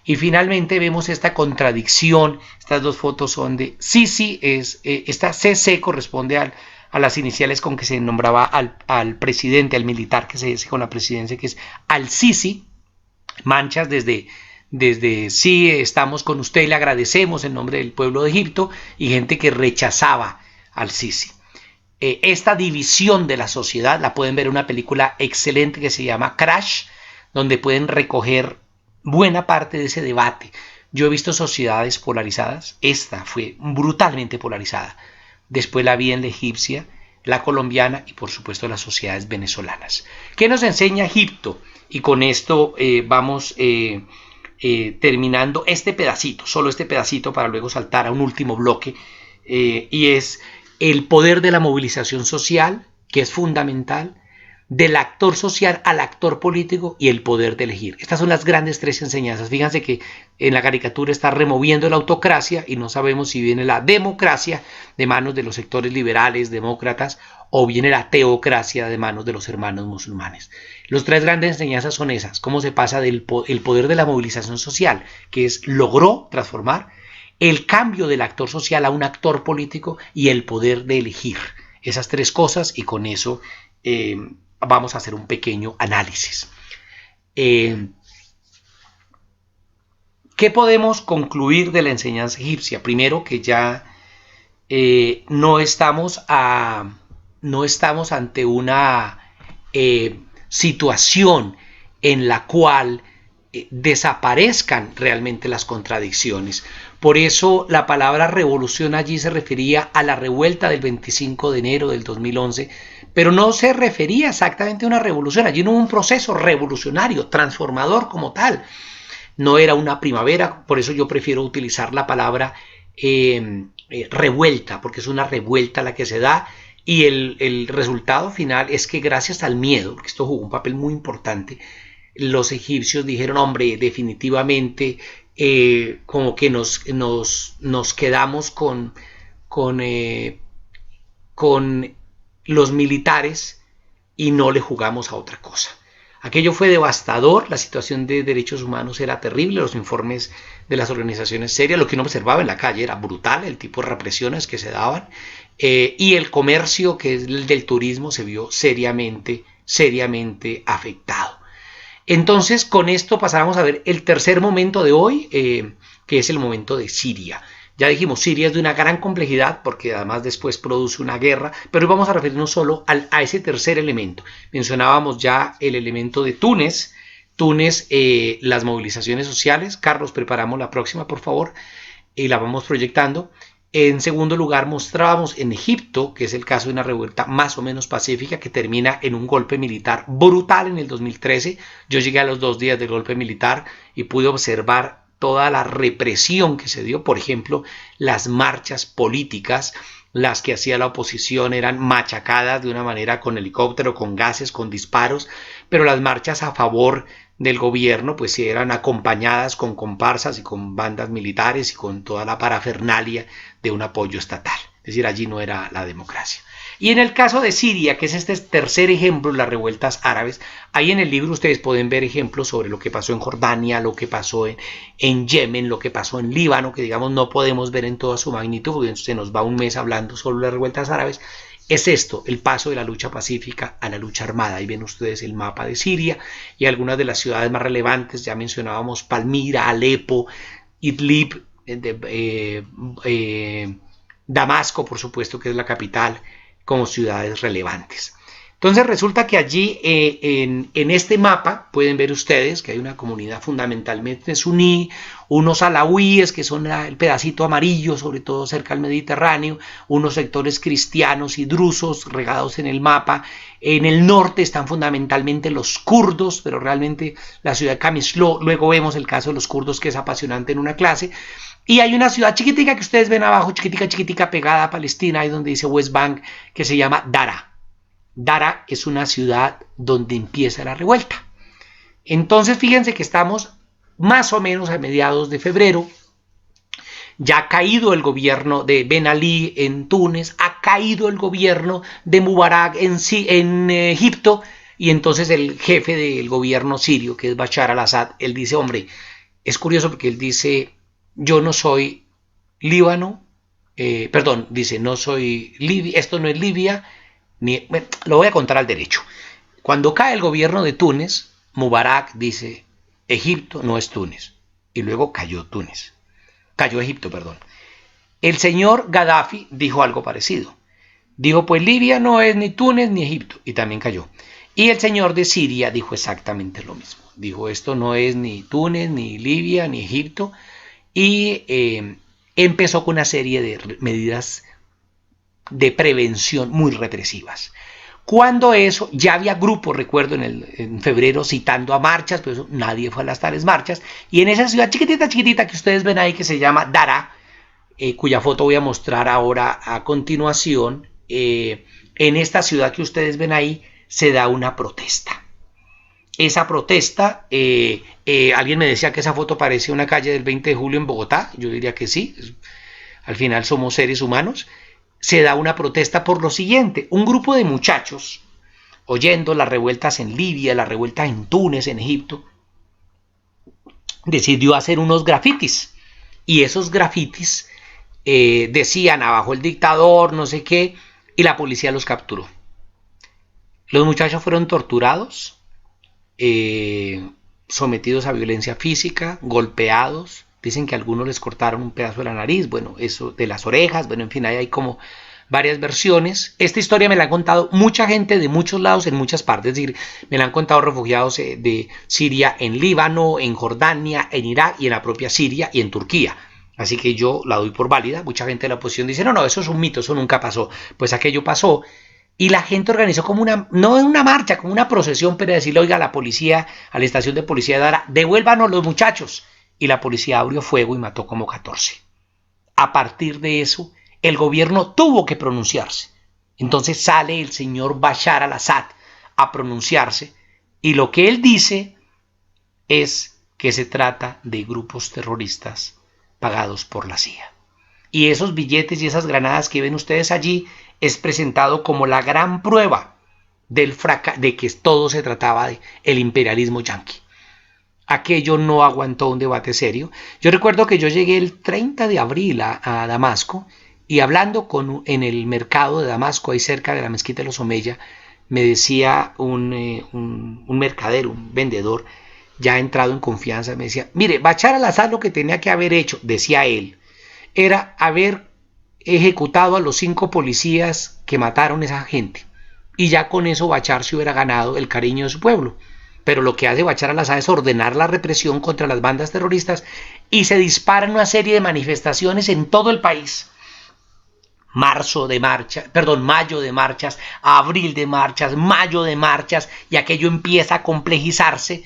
Y finalmente vemos esta contradicción. Estas 2 fotos son de Sisi, esta CC corresponde a las iniciales con que se nombraba al presidente, al militar que se dice con la presidencia, que es al-Sisi. Manchas desde sí, estamos con usted y le agradecemos en nombre del pueblo de Egipto, y gente que rechazaba al Sisi. Esta división de la sociedad la pueden ver en una película excelente que se llama Crash, donde pueden recoger buena parte de ese debate. Yo he visto sociedades polarizadas, esta fue brutalmente polarizada. Después la vi en la egipcia, la colombiana y por supuesto las sociedades venezolanas. ¿Qué nos enseña Egipto? Y con esto vamos terminando este pedacito, solo este pedacito para luego saltar a un último bloque, y es el poder de la movilización social, que es fundamental, del actor social al actor político y el poder de elegir. Estas son las grandes tres enseñanzas. Fíjense que en la caricatura está removiendo la autocracia y no sabemos si viene la democracia de manos de los sectores liberales, demócratas, o viene la teocracia de manos de los hermanos musulmanes. Las tres grandes enseñanzas son esas: cómo se pasa del el poder de la movilización social, que logró transformar el cambio del actor social a un actor político, y el poder de elegir. Esas tres cosas, y con eso vamos a hacer un pequeño análisis. ¿Qué podemos concluir de la enseñanza egipcia? Primero, que ya no estamos ante una situación en la cual desaparezcan realmente las contradicciones. Por eso la palabra revolución allí se refería a la revuelta del 25 de enero del 2011, pero no se refería exactamente a una revolución. Allí no hubo un proceso revolucionario, transformador como tal. No era una primavera, por eso yo prefiero utilizar la palabra revuelta, porque es una revuelta la que se da, y el resultado final es que gracias al miedo, porque esto jugó un papel muy importante, los egipcios dijeron: hombre, definitivamente como que nos quedamos con los militares y no le jugamos a otra cosa. Aquello fue devastador, la situación de derechos humanos era terrible, los informes de las organizaciones serias, lo que uno observaba en la calle era brutal, el tipo de represiones que se daban, y el comercio, que es el del turismo, se vio seriamente afectado. Entonces, con esto pasamos a ver el tercer momento de hoy, que es el momento de Siria. Ya dijimos, Siria es de una gran complejidad porque además después produce una guerra, pero hoy vamos a referirnos solo a ese tercer elemento. Mencionábamos ya el elemento de Túnez, las movilizaciones sociales. Carlos, preparamos la próxima, por favor, y la vamos proyectando. En segundo lugar, mostrábamos en Egipto, que es el caso de una revuelta más o menos pacífica que termina en un golpe militar brutal en el 2013. Yo llegué a los 2 días del golpe militar y pude observar toda la represión que se dio. Por ejemplo, las marchas políticas, las que hacía la oposición, eran machacadas de una manera con helicóptero, con gases, con disparos, pero las marchas a favor del gobierno pues eran acompañadas con comparsas y con bandas militares y con toda la parafernalia de un apoyo estatal. Es decir, allí no era la democracia. Y en el caso de Siria, que es este tercer ejemplo, las revueltas árabes, ahí en el libro ustedes pueden ver ejemplos sobre lo que pasó en Jordania, lo que pasó en Yemen, lo que pasó en Líbano, que digamos no podemos ver en toda su magnitud, porque se nos va un mes hablando sobre las revueltas árabes. Es esto, el paso de la lucha pacífica a la lucha armada. Ahí ven ustedes el mapa de Siria y algunas de las ciudades más relevantes. Ya mencionábamos Palmira, Alepo, Idlib, Damasco, por supuesto, que es la capital, como ciudades relevantes. Entonces resulta que allí en este mapa pueden ver ustedes que hay una comunidad fundamentalmente suní, unos alawíes que son el pedacito amarillo, sobre todo cerca del Mediterráneo, unos sectores cristianos y drusos regados en el mapa. En el norte están fundamentalmente los kurdos, pero realmente la ciudad de Kamisló, luego vemos el caso de los kurdos, que es apasionante en una clase. Y hay una ciudad chiquitica que ustedes ven abajo, chiquitica, pegada a Palestina, ahí donde dice West Bank, que se llama Dara. Dara es una ciudad donde empieza la revuelta. Entonces fíjense que estamos más o menos a mediados de febrero. Ya ha caído el gobierno de Ben Ali en Túnez, ha caído el gobierno de Mubarak en Egipto, y entonces el jefe del gobierno sirio, que es Bashar al-Assad, él dice, hombre, es curioso porque él dice, yo no soy Líbano, dice, no soy Libia, esto no es Libia, bueno, lo voy a contar al derecho. Cuando cae el gobierno de Túnez, Mubarak dice, Egipto no es Túnez, y luego cayó Egipto, perdón. El señor Gaddafi dijo algo parecido. Dijo, pues Libia no es ni Túnez ni Egipto, y también cayó. Y el señor de Siria dijo exactamente lo mismo. Dijo, esto no es ni Túnez, ni Libia, ni Egipto, y empezó con una serie de medidas de prevención muy represivas. Cuando eso, ya había grupos, recuerdo, en febrero citando a marchas, pero eso, nadie fue a las tales marchas. Y en esa ciudad chiquitita, chiquitita que ustedes ven ahí, que se llama Dara, cuya foto voy a mostrar ahora a continuación, en esta ciudad que ustedes ven ahí, se da una protesta. Esa protesta, alguien me decía que esa foto parecía una calle del 20 de julio en Bogotá, yo diría que sí, al final somos seres humanos. Se da una protesta por lo siguiente: un grupo de muchachos, oyendo las revueltas en Libia, las revueltas en Túnez, en Egipto, decidió hacer unos grafitis, y esos grafitis decían abajo el dictador, no sé qué, y la policía los capturó. Los muchachos fueron torturados, sometidos a violencia física, golpeados. Dicen que a algunos les cortaron un pedazo de la nariz, bueno, eso de las orejas, bueno, en fin, ahí hay como varias versiones. Esta historia me la han contado mucha gente de muchos lados, en muchas partes. Es decir, me la han contado refugiados de Siria en Líbano, en Jordania, en Irak y en la propia Siria y en Turquía. Así que yo la doy por válida. Mucha gente de la oposición dice, no, no, eso es un mito, eso nunca pasó. Pues aquello pasó. Y la gente organizó como una, no una marcha, como una procesión, pero decirle, oiga, a la policía, a la estación de policía de Dara, devuélvanos los muchachos. Y la policía abrió fuego y mató como 14. A partir de eso, el gobierno tuvo que pronunciarse. Entonces sale el señor Bashar al-Assad a pronunciarse, y lo que él dice es que se trata de grupos terroristas pagados por la CIA. Y esos billetes y esas granadas que ven ustedes allí es presentado como la gran prueba del fracaso, de que todo se trataba del imperialismo yanqui. Aquello no aguantó un debate serio. Yo recuerdo que yo llegué el 30 de abril a Damasco, y hablando en el mercado de Damasco, ahí cerca de la mezquita de los Omeya, me decía un mercader, un vendedor, ya entrado en confianza, me decía, mire, Bashar al-Assad lo que tenía que haber hecho, decía él, era haber ejecutado a los 5 policías que mataron a esa gente, y ya con eso Bashar se hubiera ganado el cariño de su pueblo. Pero lo que hace Bashar al-Assad es ordenar la represión contra las bandas terroristas, y se disparan una serie de manifestaciones en todo el país. Mayo de marchas, abril de marchas, mayo de marchas, y aquello empieza a complejizarse,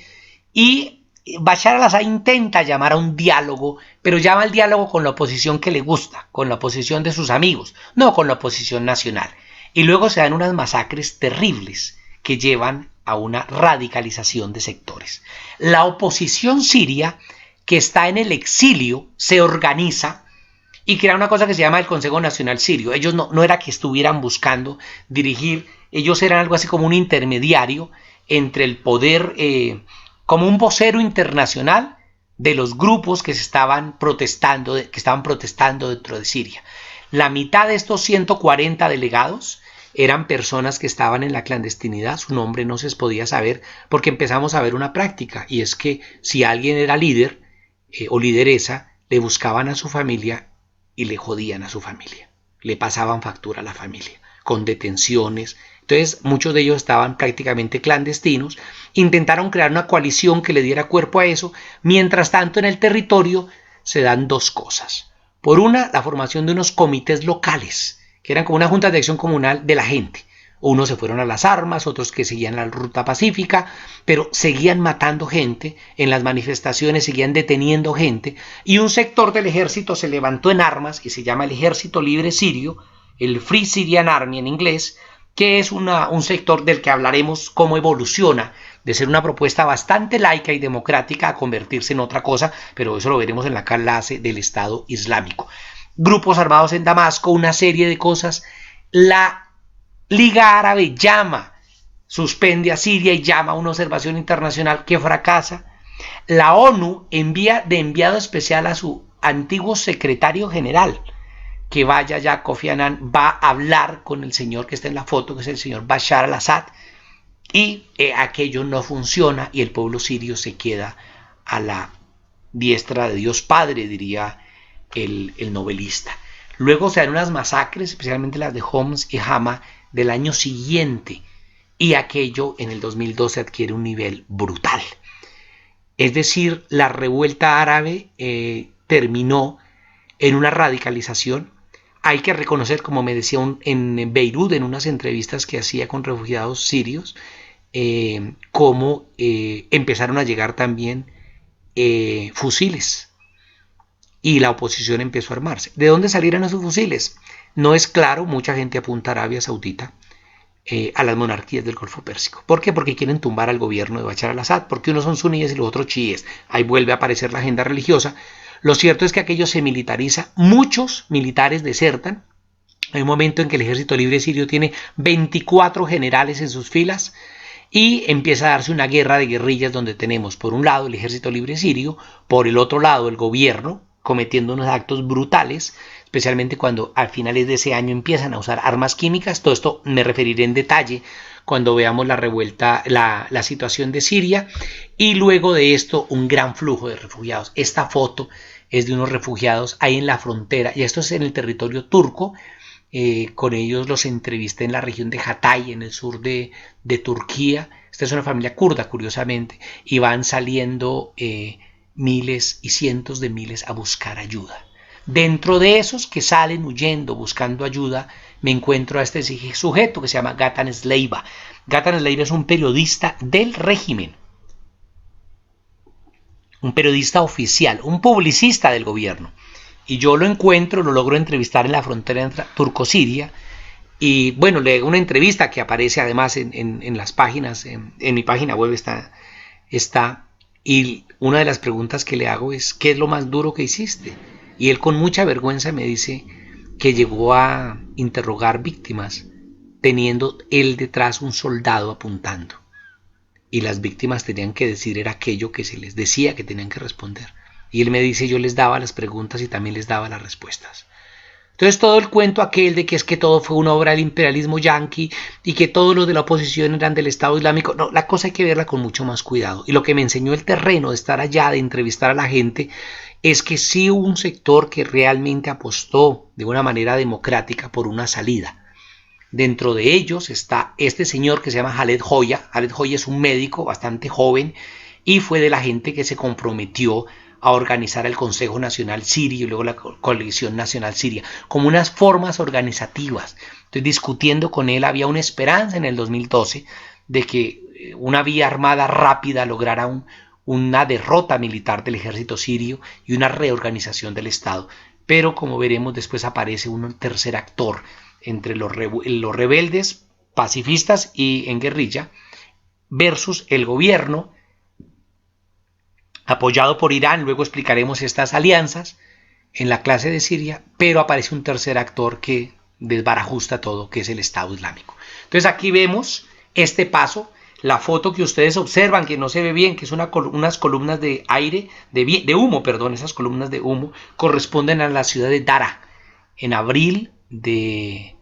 y Bashar al-Assad intenta llamar a un diálogo, pero llama al diálogo con la oposición que le gusta, con la oposición de sus amigos, no con la oposición nacional. Y luego se dan unas masacres terribles que llevan a una radicalización de sectores. La oposición siria, que está en el exilio, se organiza y crea una cosa que se llama el Consejo Nacional Sirio. Ellos no era que estuvieran buscando dirigir, ellos eran algo así como un intermediario entre el poder, como un vocero internacional de los grupos que estaban protestando dentro de Siria. La mitad de estos 140 delegados eran personas que estaban en la clandestinidad, su nombre no se podía saber, porque empezamos a ver una práctica, y es que si alguien era líder o lideresa, le buscaban a su familia y le jodían a su familia, le pasaban factura a la familia, con detenciones. Entonces muchos de ellos estaban prácticamente clandestinos, intentaron crear una coalición que le diera cuerpo a eso. Mientras tanto, en el territorio se dan dos cosas. Por una, la formación de unos comités locales, que eran como una junta de acción comunal de la gente. Unos se fueron a las armas, otros que seguían la ruta pacífica, pero seguían matando gente en las manifestaciones, seguían deteniendo gente, y un sector del ejército se levantó en armas y se llama el Ejército Libre Sirio, el Free Syrian Army en inglés, que es un sector del que hablaremos cómo evoluciona de ser una propuesta bastante laica y democrática a convertirse en otra cosa, pero eso lo veremos en la clase del Estado Islámico. Grupos armados en Damasco, una serie de cosas. La Liga Árabe suspende a Siria y llama a una observación internacional que fracasa. La ONU envía de enviado especial a su antiguo secretario general, que vaya ya, Kofi Annan, va a hablar con el señor que está en la foto, que es el señor Bashar al-Assad, y aquello no funciona, y el pueblo sirio se queda a la diestra de Dios Padre, diría el novelista. Luego se dan unas masacres, especialmente las de Homs y Hama, del año siguiente, y aquello en el 2012 adquiere un nivel brutal. Es decir, la revuelta árabe terminó en una radicalización. Hay que reconocer, como me decía en Beirut, en unas entrevistas que hacía con refugiados sirios, cómo empezaron a llegar también fusiles y la oposición empezó a armarse. ¿De dónde salieron esos fusiles? No es claro, mucha gente apunta a Arabia Saudita, a las monarquías del Golfo Pérsico. ¿Por qué? Porque quieren tumbar al gobierno de Bashar al-Assad, porque unos son suníes y los otros chiíes. Ahí vuelve a aparecer la agenda religiosa. Lo cierto es que aquello se militariza, muchos militares desertan. Hay un momento en que el ejército libre sirio tiene 24 generales en sus filas y empieza a darse una guerra de guerrillas donde tenemos por un lado el ejército libre sirio, por el otro lado el gobierno cometiendo unos actos brutales, especialmente cuando a finales de ese año empiezan a usar armas químicas. Todo esto me referiré en detalle cuando veamos la revuelta, la situación de Siria, y luego de esto un gran flujo de refugiados. Esta foto es de unos refugiados ahí en la frontera, y esto es en el territorio turco. Con ellos los entrevisté en la región de Hatay, en el sur de Turquía. Esta es una familia kurda, curiosamente, y van saliendo miles y cientos de miles a buscar ayuda. Dentro de esos que salen huyendo, buscando ayuda, me encuentro a este sujeto que se llama Ghatan Sleiba. Ghatan Sleiba es un periodista del régimen, un periodista oficial, un publicista del gobierno. Y yo lo encuentro, lo logro entrevistar en la frontera entre Turco-Siria. Y bueno, le hago una entrevista que aparece además en las páginas, en mi página web está. Y una de las preguntas que le hago es, ¿qué es lo más duro que hiciste? Y él con mucha vergüenza me dice que llegó a interrogar víctimas teniendo él detrás un soldado apuntando. Y las víctimas tenían que decir era aquello que se les decía que tenían que responder. Y él me dice, yo les daba las preguntas y también les daba las respuestas. Entonces todo el cuento aquel de que es que todo fue una obra del imperialismo yanqui y que todos los de la oposición eran del Estado Islámico, no, la cosa hay que verla con mucho más cuidado. Y lo que me enseñó el terreno de estar allá, de entrevistar a la gente, es que sí hubo un sector que realmente apostó de una manera democrática por una salida. Dentro de ellos está este señor que se llama Khaled Joya. Khaled Joya es un médico bastante joven y fue de la gente que se comprometió a organizar el Consejo Nacional Sirio y luego la Coalición Nacional Siria, como unas formas organizativas. Estoy discutiendo con él, había una esperanza en el 2012 de que una vía armada rápida lograra una derrota militar del ejército sirio y una reorganización del Estado. Pero como veremos después aparece un tercer actor entre los rebeldes pacifistas y en guerrilla versus el gobierno apoyado por Irán. Luego explicaremos estas alianzas en la clase de Siria, pero aparece un tercer actor que desbarajusta todo, que es el Estado Islámico. Entonces aquí vemos este paso, la foto que ustedes observan, que no se ve bien, que es unas columnas de aire, de humo, perdón, esas columnas de humo corresponden a la ciudad de Dara, en abril del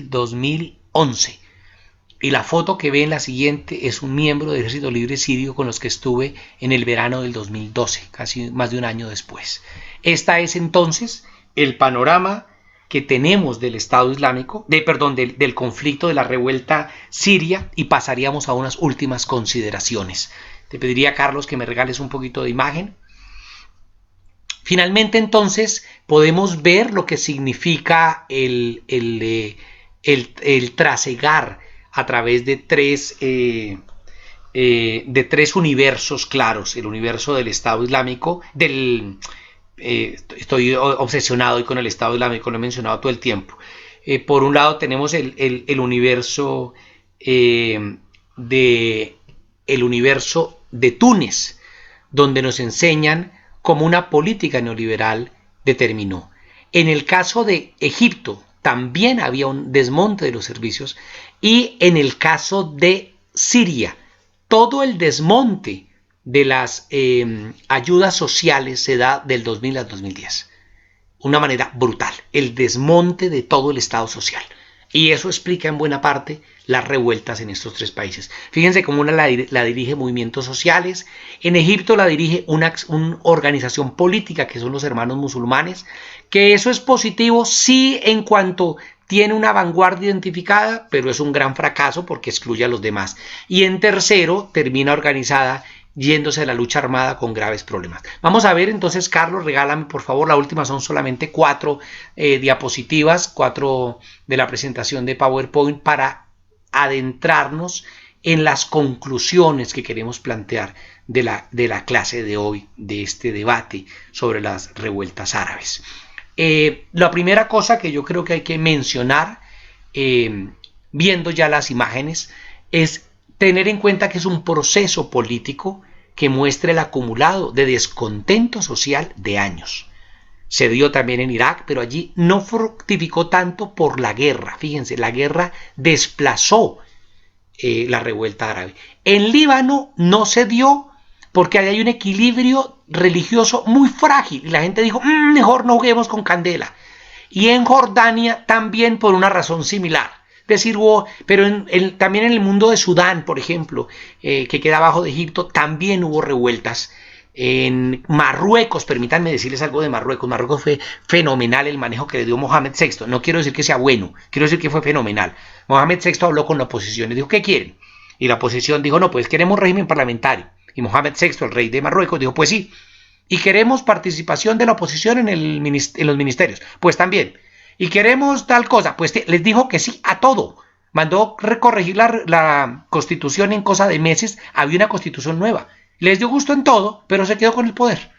2011. Y la foto que ve en la siguiente es un miembro del Ejército Libre Sirio con los que estuve en el verano del 2012, casi más de un año después. Esta es entonces el panorama que tenemos del Estado Islámico, del conflicto de la revuelta siria, y pasaríamos a unas últimas consideraciones. Te pediría, Carlos, que me regales un poquito de imagen. Finalmente, entonces, podemos ver lo que significa el trasegar a través de tres universos claros: el universo del Estado Islámico, estoy obsesionado hoy con el Estado Islámico, lo he mencionado todo el tiempo. Por un lado tenemos el universo de Túnez, donde nos enseñan cómo una política neoliberal determinó. En el caso de Egipto también había un desmonte de los servicios, y en el caso de Siria todo el desmonte de las ayudas sociales se da del 2000 al 2010. Una manera brutal, el desmonte de todo el Estado social. Y eso explica en buena parte las revueltas en estos tres países. Fíjense cómo la dirige movimientos sociales. En Egipto la dirige una organización política que son los Hermanos Musulmanes, que eso es positivo sí en cuanto tiene una vanguardia identificada, pero es un gran fracaso porque excluye a los demás. Y en tercero termina organizada yéndose de la lucha armada con graves problemas. Vamos a ver entonces, Carlos, regálame por favor, la última son solamente 4 diapositivas, 4 de la presentación de PowerPoint para adentrarnos en las conclusiones que queremos plantear de la clase de hoy, de este debate sobre las revueltas árabes. La primera cosa que yo creo que hay que mencionar, viendo ya las imágenes, es tener en cuenta que es un proceso político que muestra el acumulado de descontento social de años. Se dio también en Irak, pero allí no fructificó tanto por la guerra. Fíjense, la guerra desplazó la revuelta árabe. En Líbano no se dio porque hay un equilibrio religioso muy frágil y la gente dijo, mejor no juguemos con candela. Y en Jordania también por una razón similar. Es decir, pero también en el mundo de Sudán, por ejemplo, que queda abajo de Egipto, también hubo revueltas. En Marruecos, permítanme decirles algo de Marruecos. Marruecos fue fenomenal el manejo que le dio Mohamed VI. No quiero decir que sea bueno, quiero decir que fue fenomenal. Mohamed VI habló con la oposición y dijo, ¿qué quieren? Y la oposición dijo, no, pues queremos régimen parlamentario. Y Mohamed VI, el rey de Marruecos, dijo, pues sí. Y queremos participación de la oposición en los ministerios. Pues también. Y queremos tal cosa. Pues les dijo que sí a todo. Mandó recorregir la constitución en cosa de meses. Había una constitución nueva. Les dio gusto en todo, pero se quedó con el poder.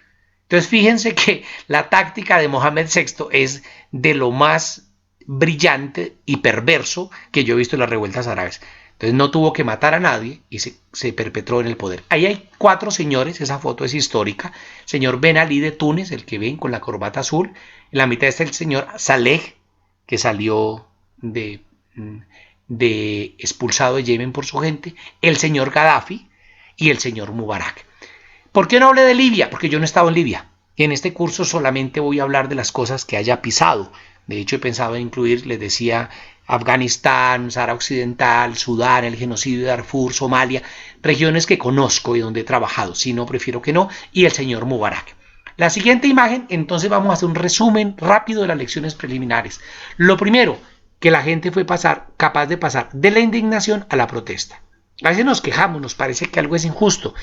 Entonces fíjense que la táctica de Mohamed VI es de lo más brillante y perverso que yo he visto en las revueltas árabes. Entonces no tuvo que matar a nadie y se perpetró en el poder. Ahí hay 4 señores, esa foto es histórica. Señor Ben Ali de Túnez, el que ven con la corbata azul. En la mitad está el señor Saleh, que salió de expulsado de Yemen por su gente. El señor Gaddafi y el señor Mubarak. ¿Por qué no hablé de Libia? Porque yo no he estado en Libia. En este curso solamente voy a hablar de las cosas que haya pisado. De hecho, he pensado en incluir, les decía, Afganistán, Sahara Occidental, Sudán, el genocidio de Darfur, Somalia, regiones que conozco y donde he trabajado. Si no, prefiero que no. Y el señor Mubarak. La siguiente imagen, entonces vamos a hacer un resumen rápido de las lecciones preliminares. Lo primero, que la gente fue capaz de pasar de la indignación a la protesta. A veces nos quejamos, nos parece que algo es injusto,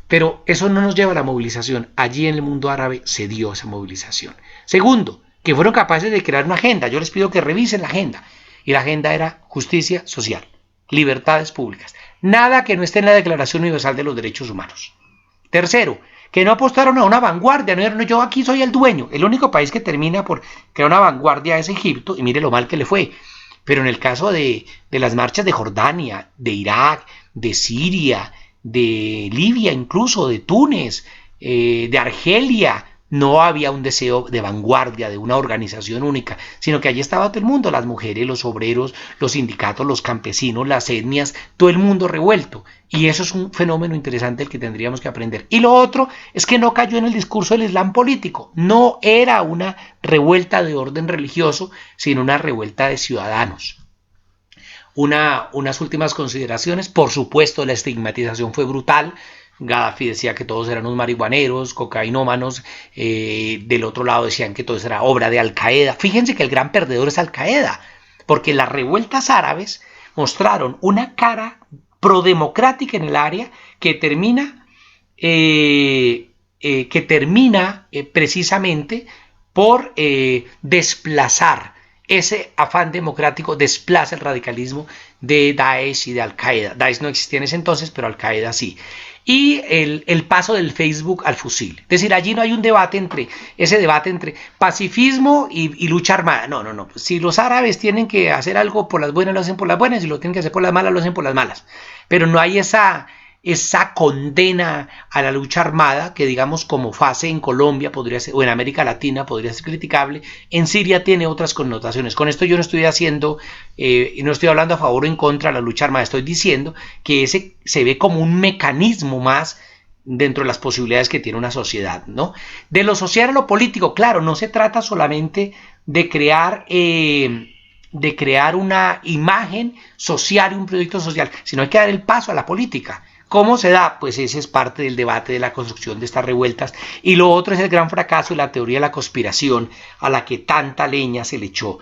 pero eso no nos lleva a la movilización. Allí en el mundo árabe se dio esa movilización. Segundo, que fueron capaces de crear una agenda. Yo les pido que revisen la agenda. Y la agenda era justicia social, libertades públicas. Nada que no esté en la Declaración Universal de los Derechos Humanos. Tercero, que no apostaron a una vanguardia. No dijeron, yo aquí soy el dueño. El único país que termina por crear una vanguardia es Egipto. Y mire lo mal que le fue. Pero en el caso de las marchas de Jordania, de Irak, de Siria, de Libia incluso, de Túnez, de Argelia, no había un deseo de vanguardia, de una organización única, sino que allí estaba todo el mundo, las mujeres, los obreros, los sindicatos, los campesinos, las etnias, todo el mundo revuelto. Y eso es un fenómeno interesante del que tendríamos que aprender. Y lo otro es que no cayó en el discurso del Islam político. No era una revuelta de orden religioso, sino una revuelta de ciudadanos. Unas últimas consideraciones. Por supuesto, la estigmatización fue brutal. Gaddafi decía que todos eran unos marihuaneros, cocainómanos. Del otro lado decían que todo era obra de Al Qaeda. Fíjense que el gran perdedor es Al Qaeda, porque las revueltas árabes mostraron una cara prodemocrática en el área que termina precisamente por desplazar ese afán democrático, desplaza el radicalismo de Daesh y de Al Qaeda. Daesh no existía en ese entonces, pero Al Qaeda sí. Y el paso del Facebook al fusil. Es decir, allí no hay un debate entre pacifismo y lucha armada. No. Si los árabes tienen que hacer algo por las buenas, lo hacen por las buenas. Si lo tienen que hacer por las malas, lo hacen por las malas. Pero no hay esa condena a la lucha armada que, digamos, como fase en Colombia podría ser, o en América Latina podría ser criticable. En Siria tiene otras connotaciones. Con esto yo no estoy no estoy hablando a favor o en contra de la lucha armada. Estoy diciendo que ese se ve como un mecanismo más dentro de las posibilidades que tiene una sociedad, ¿no? De lo social a lo político, claro, no se trata solamente de crear una imagen social y un proyecto social, sino hay que dar el paso a la política. ¿Cómo se da? Pues ese es parte del debate de la construcción de estas revueltas. Y lo otro es el gran fracaso de la teoría de la conspiración a la que tanta leña se le echó.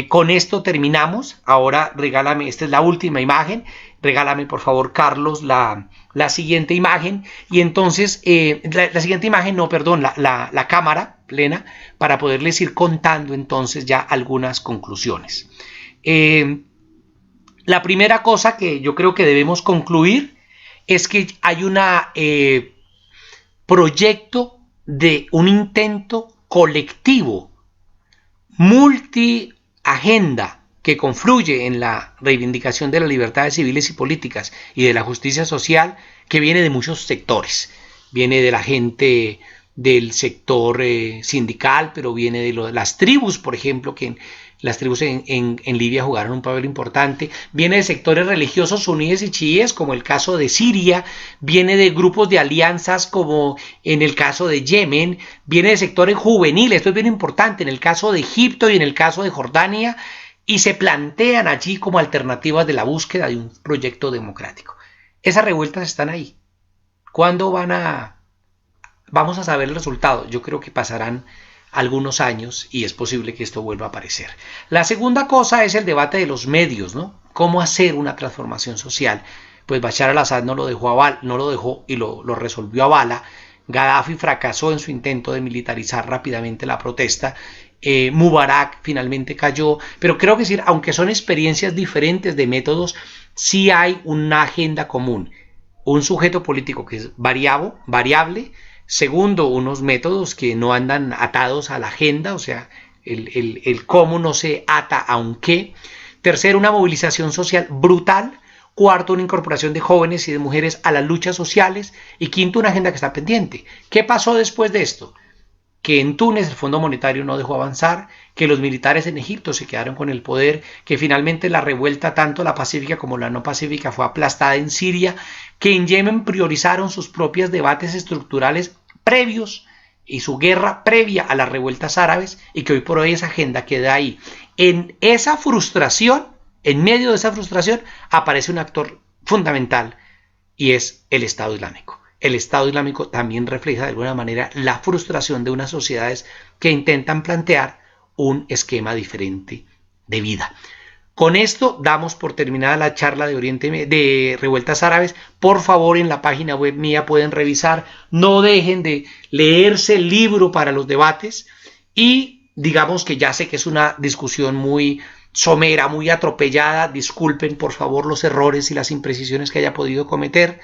Con esto terminamos. Ahora regálame, esta es la última imagen. Regálame por favor, Carlos, la siguiente imagen. Y entonces, la siguiente imagen, no, perdón, la cámara plena, para poderles ir contando entonces ya algunas conclusiones. La primera cosa que yo creo que debemos concluir es que hay un proyecto de un intento colectivo, multiagenda, que confluye en la reivindicación de las libertades civiles y políticas y de la justicia social, que viene de muchos sectores. Viene de la gente del sector sindical, pero viene de las tribus, por ejemplo, que las tribus en Libia jugaron un papel importante. Viene de sectores religiosos suníes y chiíes, como el caso de Siria. Viene de grupos de alianzas, como en el caso de Yemen. Viene de sectores juveniles, esto es bien importante, en el caso de Egipto y en el caso de Jordania. Y se plantean allí como alternativas de la búsqueda de un proyecto democrático. Esas revueltas están ahí. ¿Cuándo vamos a saber el resultado? Yo creo que pasarán algunos años y es posible que esto vuelva a aparecer. La segunda cosa es el debate de los medios, ¿no? ¿Cómo hacer una transformación social? Pues Bashar al-Assad no lo dejó y lo resolvió a bala. Gaddafi fracasó en su intento de militarizar rápidamente la protesta. Mubarak finalmente cayó, pero creo que aunque son experiencias diferentes de métodos, sí hay una agenda común. Un sujeto político que es variable. Segundo, unos métodos que no andan atados a la agenda, o sea, el cómo no se ata a un qué. Tercero, una movilización social brutal. Cuarto, una incorporación de jóvenes y de mujeres a las luchas sociales. Y quinto, una agenda que está pendiente. ¿Qué pasó después de esto? Que en Túnez el Fondo Monetario no dejó avanzar, que los militares en Egipto se quedaron con el poder, que finalmente la revuelta, tanto la pacífica como la no pacífica, fue aplastada en Siria, que en Yemen priorizaron sus propios debates estructurales previos y su guerra previa a las revueltas árabes, y que hoy por hoy esa agenda queda ahí. En esa frustración, en medio de esa frustración, aparece un actor fundamental y es el Estado Islámico. El Estado Islámico también refleja de alguna manera la frustración de unas sociedades que intentan plantear un esquema diferente de vida. Con esto damos por terminada la charla de revueltas árabes. Por favor, en la página web mía pueden revisar. No dejen de leerse el libro para los debates. Y digamos que ya sé que es una discusión muy somera, muy atropellada. Disculpen por favor los errores y las imprecisiones que haya podido cometer.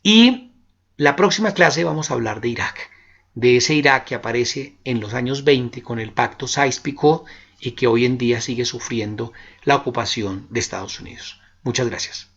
Y la próxima clase vamos a hablar de Irak, de ese Irak que aparece en los años 20 con el pacto Sykes-Picot y que hoy en día sigue sufriendo la ocupación de Estados Unidos. Muchas gracias.